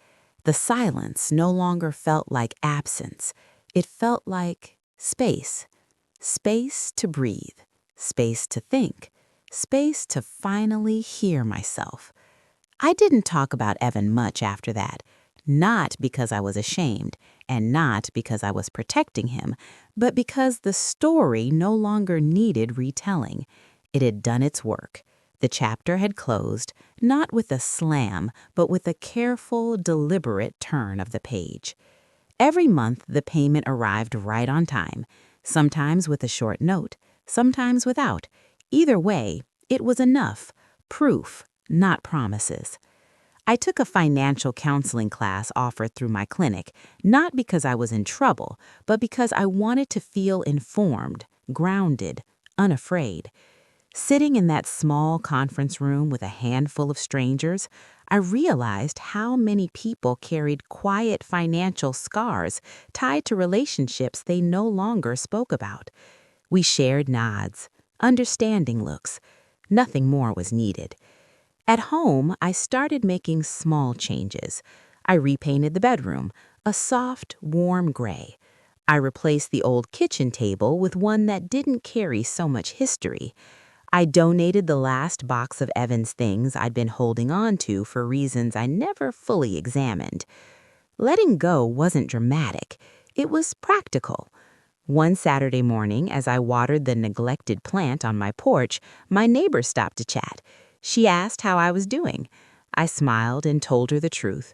The silence no longer felt like absence. It felt like space. Space to breathe, space to think, space to finally hear myself. I didn't talk about Evan much after that, not because I was ashamed and not because I was protecting him, but because the story no longer needed retelling. It had done its work. The chapter had closed, not with a slam, but with a careful, deliberate turn of the page. Every month, the payment arrived right on time, sometimes with a short note, sometimes without. Either way, it was enough, proof, not promises. I took a financial counseling class offered through my clinic, not because I was in trouble, but because I wanted to feel informed, grounded, unafraid. Sitting in that small conference room with a handful of strangers, I realized how many people carried quiet financial scars tied to relationships they no longer spoke about. We shared nods, understanding looks. Nothing more was needed. At home, I started making small changes. I repainted the bedroom, a soft, warm gray. I replaced the old kitchen table with one that didn't carry so much history. I donated the last box of Evan's things I'd been holding on to for reasons I never fully examined. Letting go wasn't dramatic, it was practical. One Saturday morning, as I watered the neglected plant on my porch, my neighbor stopped to chat. She asked how I was doing. I smiled and told her the truth.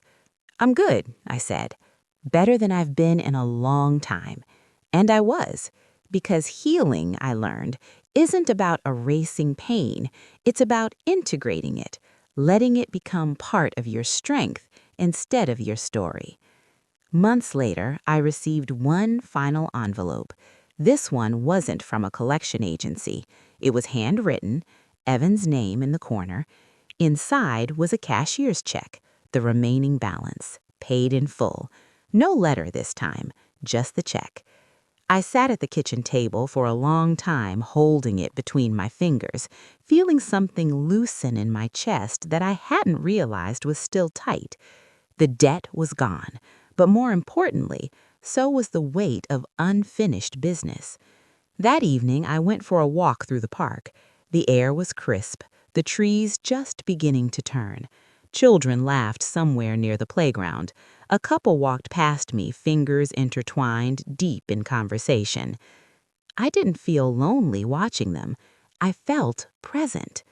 "I'm good," I said. "Better than I've been in a long time." And I was, because healing, I learned, isn't about erasing pain. It's about integrating it, letting it become part of your strength instead of your story. Months later, I received one final envelope. This one wasn't from a collection agency. It was handwritten, Evan's name in the corner. Inside was a cashier's check, the remaining balance, paid in full. No letter this time, just the check. I sat at the kitchen table for a long time, holding it between my fingers, feeling something loosen in my chest that I hadn't realized was still tight. The debt was gone, but more importantly, so was the weight of unfinished business. That evening, I went for a walk through the park. The air was crisp, the trees just beginning to turn. Children laughed somewhere near the playground. A couple walked past me, fingers intertwined, deep in conversation. I didn't feel lonely watching them. I felt present.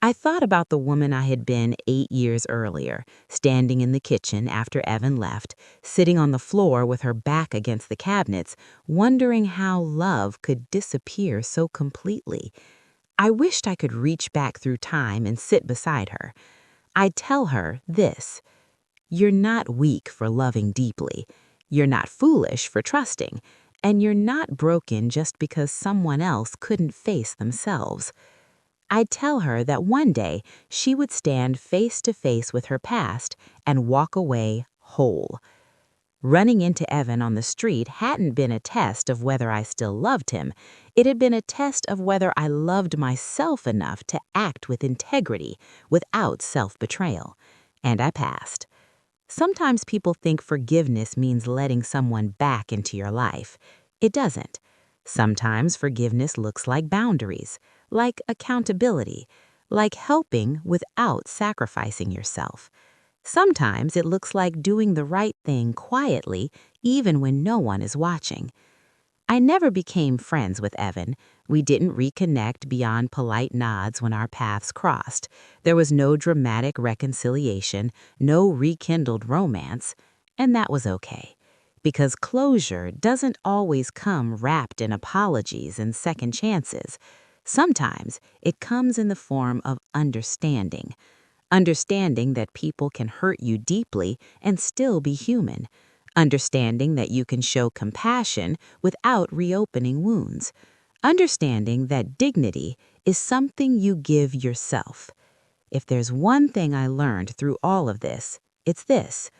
I thought about the woman I had been 8 years earlier, standing in the kitchen after Evan left, sitting on the floor with her back against the cabinets, wondering how love could disappear so completely. I wished I could reach back through time and sit beside her. I'd tell her this: "You're not weak for loving deeply. You're not foolish for trusting. And you're not broken just because someone else couldn't face themselves." I'd tell her that one day she would stand face to face with her past and walk away whole. Running into Evan on the street hadn't been a test of whether I still loved him. It had been a test of whether I loved myself enough to act with integrity, without self-betrayal. And I passed. Sometimes people think forgiveness means letting someone back into your life. It doesn't. Sometimes forgiveness looks like boundaries, like accountability, like helping without sacrificing yourself. Sometimes it looks like doing the right thing quietly, even when no one is watching. I never became friends with Evan. We didn't reconnect beyond polite nods when our paths crossed. There was no dramatic reconciliation, no rekindled romance, and that was okay. Because closure doesn't always come wrapped in apologies and second chances. Sometimes it comes in the form of understanding. Understanding that people can hurt you deeply and still be human. Understanding that you can show compassion without reopening wounds. Understanding that dignity is something you give yourself. If there's one thing I learned through all of this, it's this: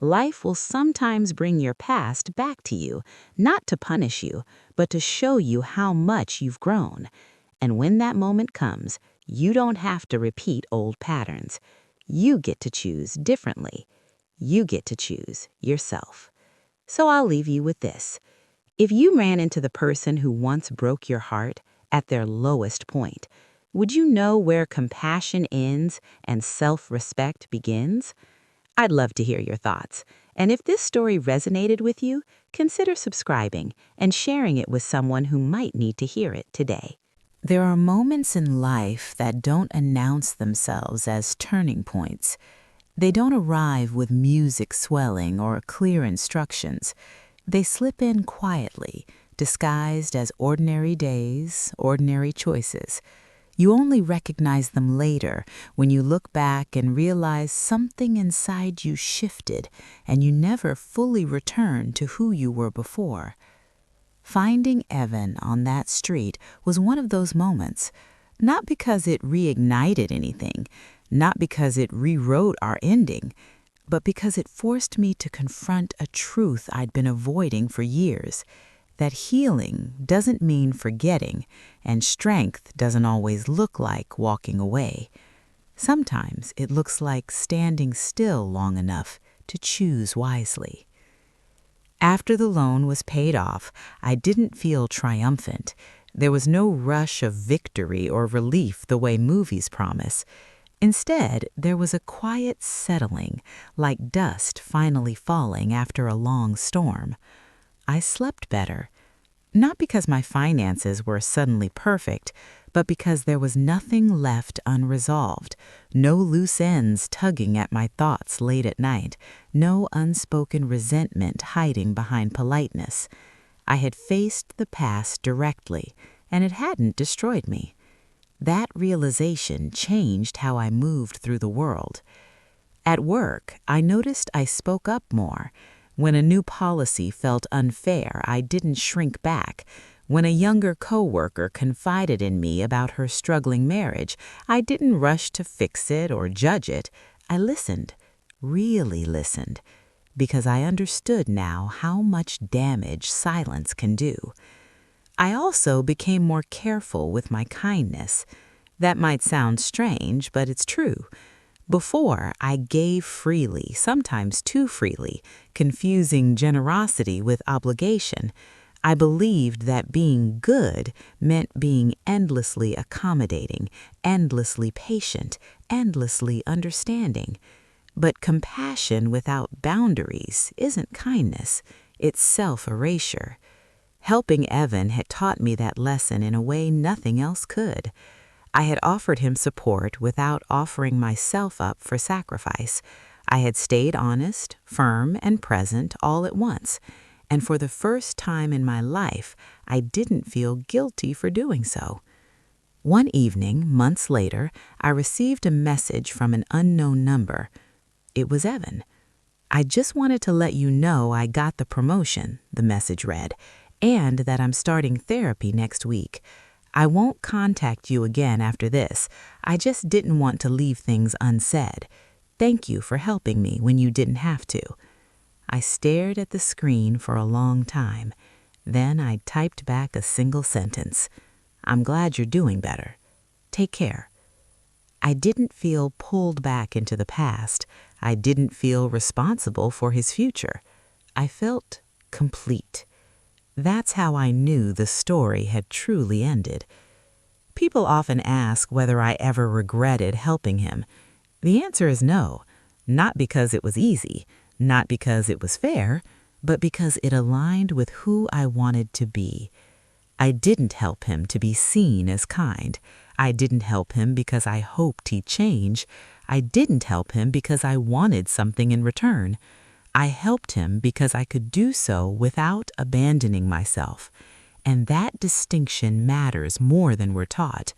life will sometimes bring your past back to you, not to punish you, but to show you how much you've grown. And when that moment comes, you don't have to repeat old patterns. You get to choose differently. You get to choose yourself. So I'll leave you with this. If you ran into the person who once broke your heart at their lowest point, would you know where compassion ends and self-respect begins? I'd love to hear your thoughts. And if this story resonated with you, consider subscribing and sharing it with someone who might need to hear it today. There are moments in life that don't announce themselves as turning points. They don't arrive with music swelling or clear instructions. They slip in quietly, disguised as ordinary days, ordinary choices. You only recognize them later when you look back and realize something inside you shifted and you never fully returned to who you were before. Finding Evan on that street was one of those moments, not because it reignited anything, not because it rewrote our ending, but because it forced me to confront a truth I'd been avoiding for years, that healing doesn't mean forgetting, and strength doesn't always look like walking away. Sometimes it looks like standing still long enough to choose wisely. After the loan was paid off, I didn't feel triumphant. There was no rush of victory or relief the way movies promise. Instead, there was a quiet settling, like dust finally falling after a long storm. I slept better. Not because my finances were suddenly perfect, but because there was nothing left unresolved, no loose ends tugging at my thoughts late at night, no unspoken resentment hiding behind politeness. I had faced the past directly, and it hadn't destroyed me. That realization changed how I moved through the world. At work, I noticed I spoke up more. When a new policy felt unfair, I didn't shrink back. When a younger coworker confided in me about her struggling marriage, I didn't rush to fix it or judge it. I listened, really listened, because I understood now how much damage silence can do. I also became more careful with my kindness. That might sound strange, but it's true. Before, I gave freely, sometimes too freely, confusing generosity with obligation. I believed that being good meant being endlessly accommodating, endlessly patient, endlessly understanding. But compassion without boundaries isn't kindness, it's self-erasure. Helping Evan had taught me that lesson in a way nothing else could. I had offered him support without offering myself up for sacrifice. I had stayed honest, firm, and present all at once. And for the first time in my life, I didn't feel guilty for doing so. One evening, months later, I received a message from an unknown number. It was Evan. "I just wanted to let you know I got the promotion," the message read, "and that I'm starting therapy next week. I won't contact you again after this. I just didn't want to leave things unsaid. Thank you for helping me when you didn't have to." I stared at the screen for a long time. Then I typed back a single sentence. "I'm glad you're doing better. Take care." I didn't feel pulled back into the past. I didn't feel responsible for his future. I felt complete. That's how I knew the story had truly ended. People often ask whether I ever regretted helping him. The answer is no, not because it was easy, not because it was fair, but because it aligned with who I wanted to be. I didn't help him to be seen as kind. I didn't help him because I hoped he'd change. I didn't help him because I wanted something in return. I helped him because I could do so without abandoning myself. And that distinction matters more than we're taught.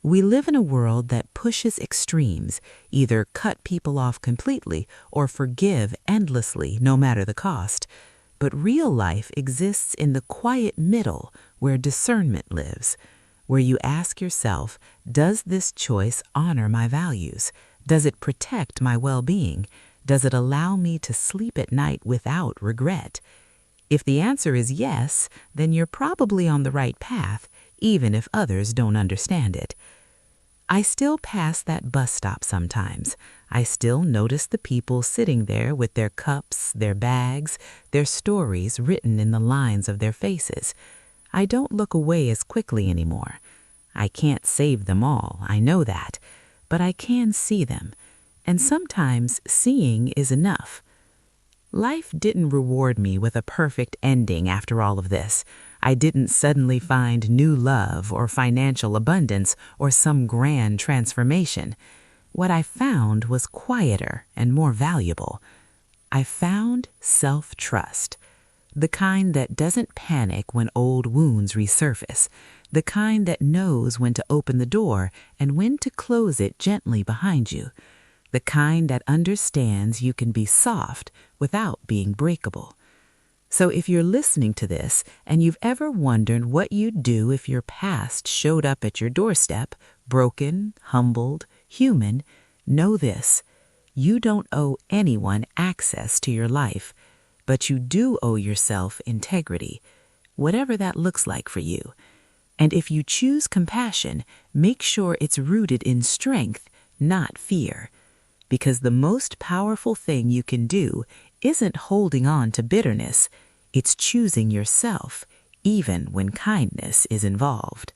We live in a world that pushes extremes, either cut people off completely or forgive endlessly no matter the cost. But real life exists in the quiet middle where discernment lives, where you ask yourself, does this choice honor my values? Does it protect my well-being? Does it allow me to sleep at night without regret? If the answer is yes, then you're probably on the right path, even if others don't understand it. I still pass that bus stop sometimes. I still notice the people sitting there with their cups, their bags, their stories written in the lines of their faces. I don't look away as quickly anymore. I can't save them all, I know that, but I can see them. And sometimes seeing is enough. Life didn't reward me with a perfect ending after all of this. I didn't suddenly find new love or financial abundance or some grand transformation. What I found was quieter and more valuable. I found self-trust, the kind that doesn't panic when old wounds resurface, the kind that knows when to open the door and when to close it gently behind you, the kind that understands you can be soft without being breakable. So if you're listening to this and you've ever wondered what you'd do if your past showed up at your doorstep, broken, humbled, human, know this: you don't owe anyone access to your life, but you do owe yourself integrity, whatever that looks like for you. And if you choose compassion, make sure it's rooted in strength, not fear. Because the most powerful thing you can do isn't holding on to bitterness, It's choosing yourself, even when kindness is involved.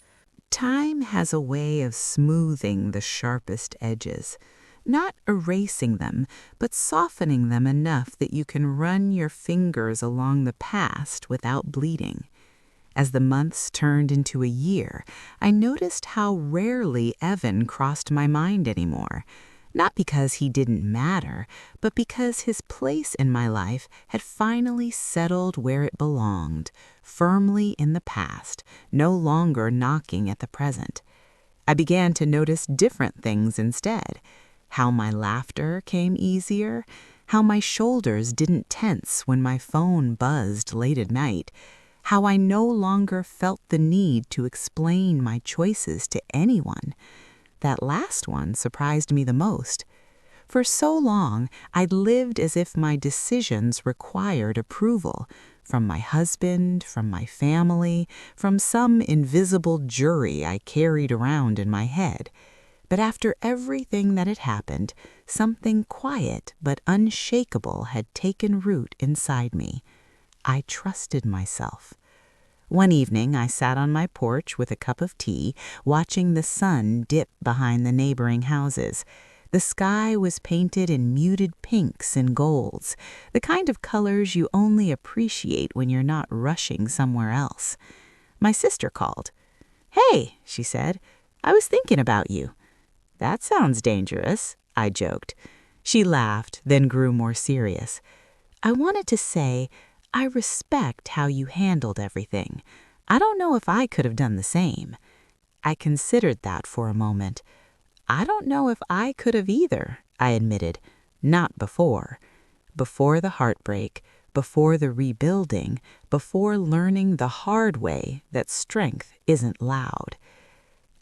Time has a way of smoothing the sharpest edges, not erasing them, but softening them enough that you can run your fingers along the past without bleeding. As the months turned into a year, I noticed how rarely Evan crossed my mind anymore. Not because he didn't matter, but because his place in my life had finally settled where it belonged, firmly in the past, no longer knocking at the present. I began to notice different things instead. How my laughter came easier, how my shoulders didn't tense when my phone buzzed late at night, how I no longer felt the need to explain my choices to anyone. That last one surprised me the most. For so long, I'd lived as if my decisions required approval from my husband, from my family, from some invisible jury I carried around in my head. But after everything that had happened, something quiet but unshakable had taken root inside me. I trusted myself. One evening, I sat on my porch with a cup of tea, watching the sun dip behind the neighboring houses. The sky was painted in muted pinks and golds, the kind of colors you only appreciate when you're not rushing somewhere else. My sister called. "Hey," she said, "I was thinking about you." "That sounds dangerous," I joked. She laughed, then grew more serious. "I wanted to say, I respect how you handled everything. I don't know if I could have done the same." I considered that for a moment. "I don't know if I could have either," I admitted. "Not before. Before the heartbreak, before the rebuilding, before learning the hard way that strength isn't loud."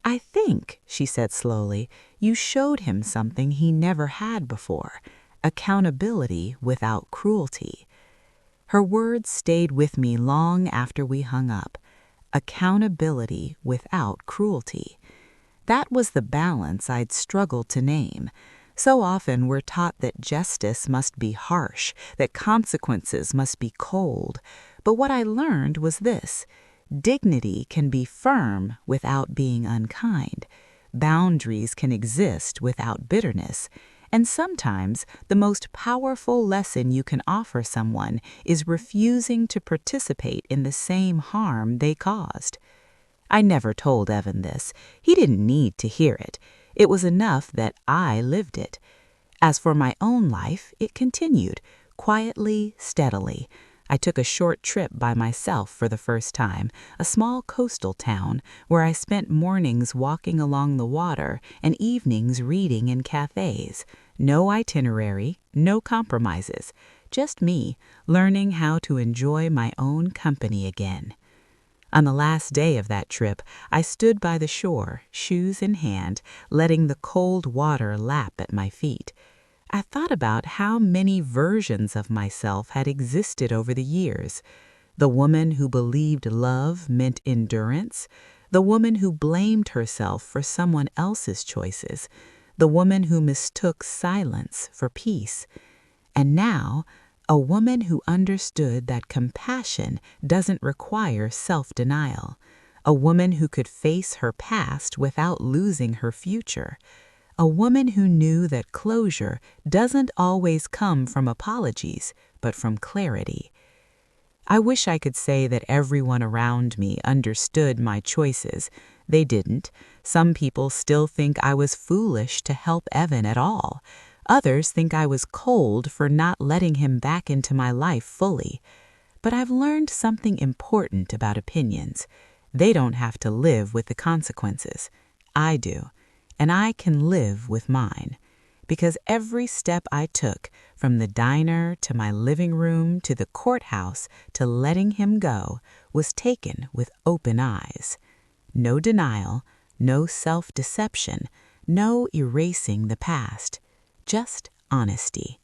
"I think," she said slowly, "you showed him something he never had before. Accountability without cruelty." Her words stayed with me long after we hung up. Accountability without cruelty. That was the balance I'd struggled to name. So often we're taught that justice must be harsh, that consequences must be cold. But what I learned was this: dignity can be firm without being unkind. Boundaries can exist without bitterness. And sometimes the most powerful lesson you can offer someone is refusing to participate in the same harm they caused. I never told Evan this. He didn't need to hear it. It was enough that I lived it. As for my own life, it continued, quietly, steadily. I took a short trip by myself for the first time, a small coastal town where I spent mornings walking along the water and evenings reading in cafes. No itinerary, no compromises, just me learning how to enjoy my own company again. On the last day of that trip, I stood by the shore, shoes in hand, letting the cold water lap at my feet. I thought about how many versions of myself had existed over the years. The woman who believed love meant endurance, the woman who blamed herself for someone else's choices, the woman who mistook silence for peace. And now, a woman who understood that compassion doesn't require self-denial, a woman who could face her past without losing her future. A woman who knew that closure doesn't always come from apologies, but from clarity. I wish I could say that everyone around me understood my choices. They didn't. Some people still think I was foolish to help Evan at all. Others think I was cold for not letting him back into my life fully. But I've learned something important about opinions. They don't have to live with the consequences. I do. And I can live with mine. Because every step I took, from the diner to my living room to the courthouse to letting him go, was taken with open eyes. No denial, no self-deception, no erasing the past, just honesty.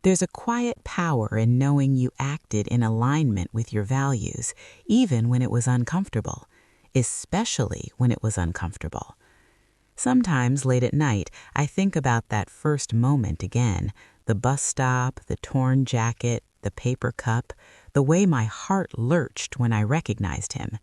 There's a quiet power in knowing you acted in alignment with your values, even when it was uncomfortable, especially when it was uncomfortable. Sometimes late at night, I think about that first moment again, the bus stop, the torn jacket, the paper cup, the way my heart lurched when I recognized him.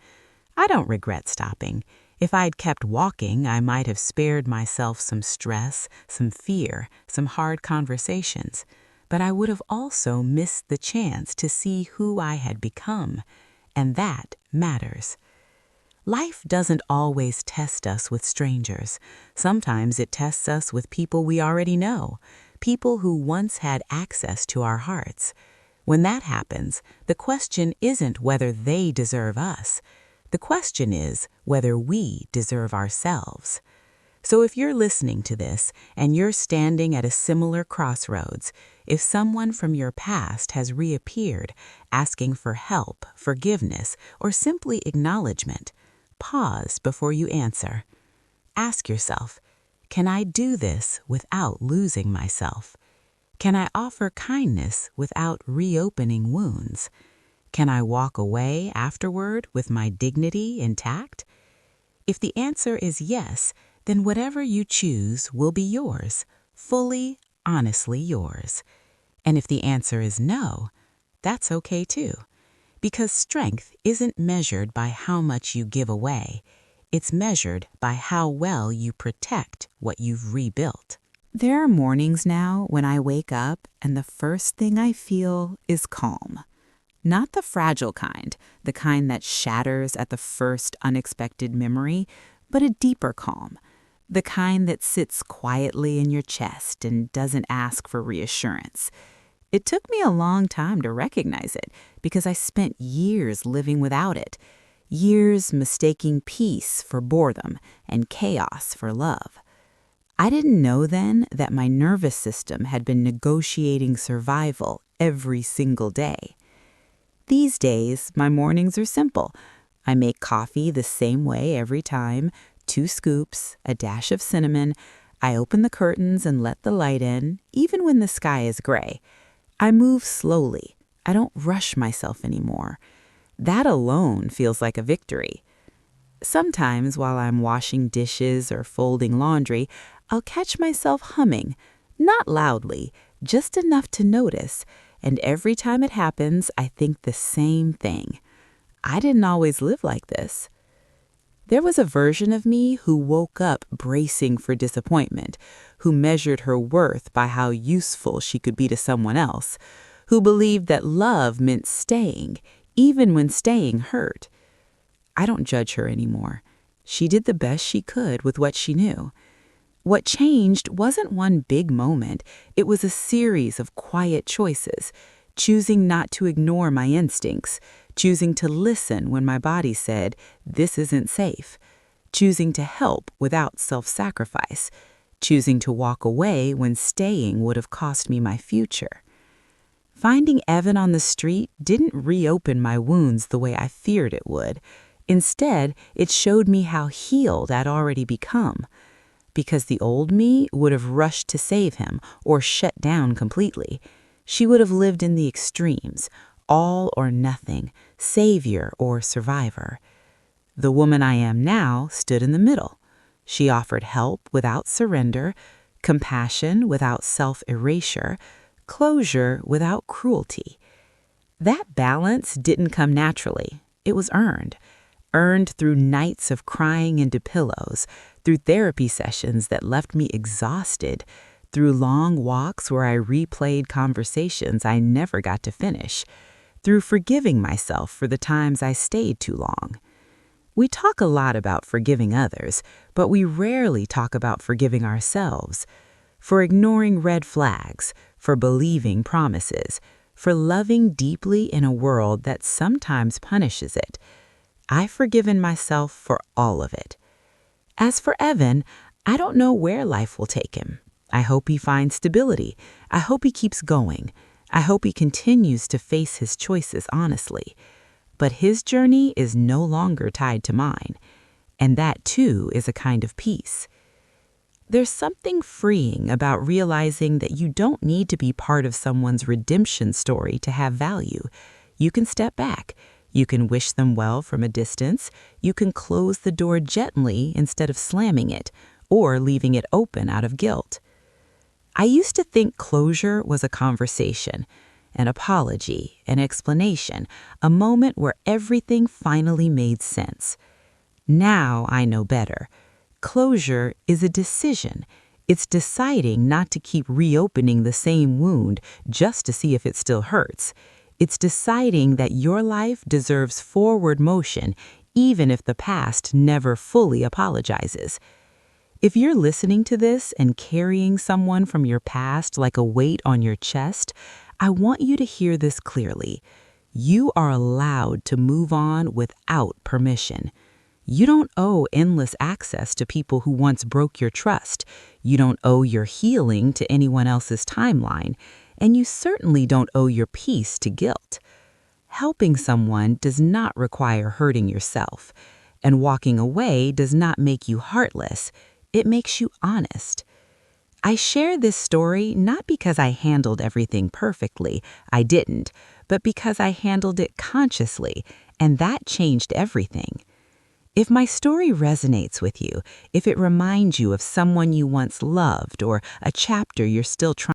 I don't regret stopping. If I'd kept walking, I might have spared myself some stress, some fear, some hard conversations. But I would have also missed the chance to see who I had become. And that matters. Life doesn't always test us with strangers. Sometimes it tests us with people we already know, people who once had access to our hearts. When that happens, the question isn't whether they deserve us. The question is whether we deserve ourselves. So if you're listening to this and you're standing at a similar crossroads, if someone from your past has reappeared, asking for help, forgiveness, or simply acknowledgement, pause before you answer. Ask yourself, can I do this without losing myself? Can I offer kindness without reopening wounds? Can I walk away afterward with my dignity intact? If the answer is yes, then whatever you choose will be yours, fully, honestly yours. And if the answer is no, that's okay too. Because strength isn't measured by how much you give away. It's measured by how well you protect what you've rebuilt. There are mornings now when I wake up and the first thing I feel is calm. Not the fragile kind, the kind that shatters at the first unexpected memory, but a deeper calm. The kind that sits quietly in your chest and doesn't ask for reassurance. It took me a long time to recognize it because I spent years living without it. Years mistaking peace for boredom and chaos for love. I didn't know then that my nervous system had been negotiating survival every single day. These days, my mornings are simple. I make coffee the same way every time, 2 scoops, a dash of cinnamon. I open the curtains and let the light in, even when the sky is gray. I move slowly. I don't rush myself anymore. That alone feels like a victory. Sometimes while I'm washing dishes or folding laundry, I'll catch myself humming, not loudly, just enough to notice. And every time it happens, I think the same thing. I didn't always live like this. There was a version of me who woke up bracing for disappointment, who measured her worth by how useful she could be to someone else, who believed that love meant staying, even when staying hurt. I don't judge her anymore. She did the best she could with what she knew. What changed wasn't one big moment. It was a series of quiet choices, choosing not to ignore my instincts, choosing to listen when my body said, "This isn't safe," choosing to help without self-sacrifice, choosing to walk away when staying would have cost me my future. Finding Evan on the street didn't reopen my wounds the way I feared it would. Instead, it showed me how healed I'd already become. Because the old me would have rushed to save him or shut down completely. She would have lived in the extremes, all or nothing, savior or survivor. The woman I am now stood in the middle. She offered help without surrender, compassion without self-erasure, closure without cruelty. That balance didn't come naturally. It was earned through nights of crying into pillows, through therapy sessions that left me exhausted, through long walks where I replayed conversations I never got to finish, through forgiving myself for the times I stayed too long. We talk a lot about forgiving others, but we rarely talk about forgiving ourselves. For ignoring red flags, for believing promises, for loving deeply in a world that sometimes punishes it. I've forgiven myself for all of it. As for Evan, I don't know where life will take him. I hope he finds stability. I hope he keeps going. I hope he continues to face his choices honestly. But his journey is no longer tied to mine. And that, too, is a kind of peace. There's something freeing about realizing that you don't need to be part of someone's redemption story to have value. You can step back. You can wish them well from a distance. You can close the door gently instead of slamming it, or leaving it open out of guilt. I used to think closure was a conversation, an apology, an explanation, a moment where everything finally made sense. Now I know better. Closure is a decision. It's deciding not to keep reopening the same wound just to see if it still hurts. It's deciding that your life deserves forward motion even if the past never fully apologizes. If you're listening to this and carrying someone from your past like a weight on your chest, I want you to hear this clearly. You are allowed to move on without permission. You don't owe endless access to people who once broke your trust. You don't owe your healing to anyone else's timeline. And you certainly don't owe your peace to guilt. Helping someone does not require hurting yourself. And walking away does not make you heartless. It makes you honest. I share this story not because I handled everything perfectly. I didn't. But because I handled it consciously. And that changed everything. If my story resonates with you, if it reminds you of someone you once loved or a chapter you're still trying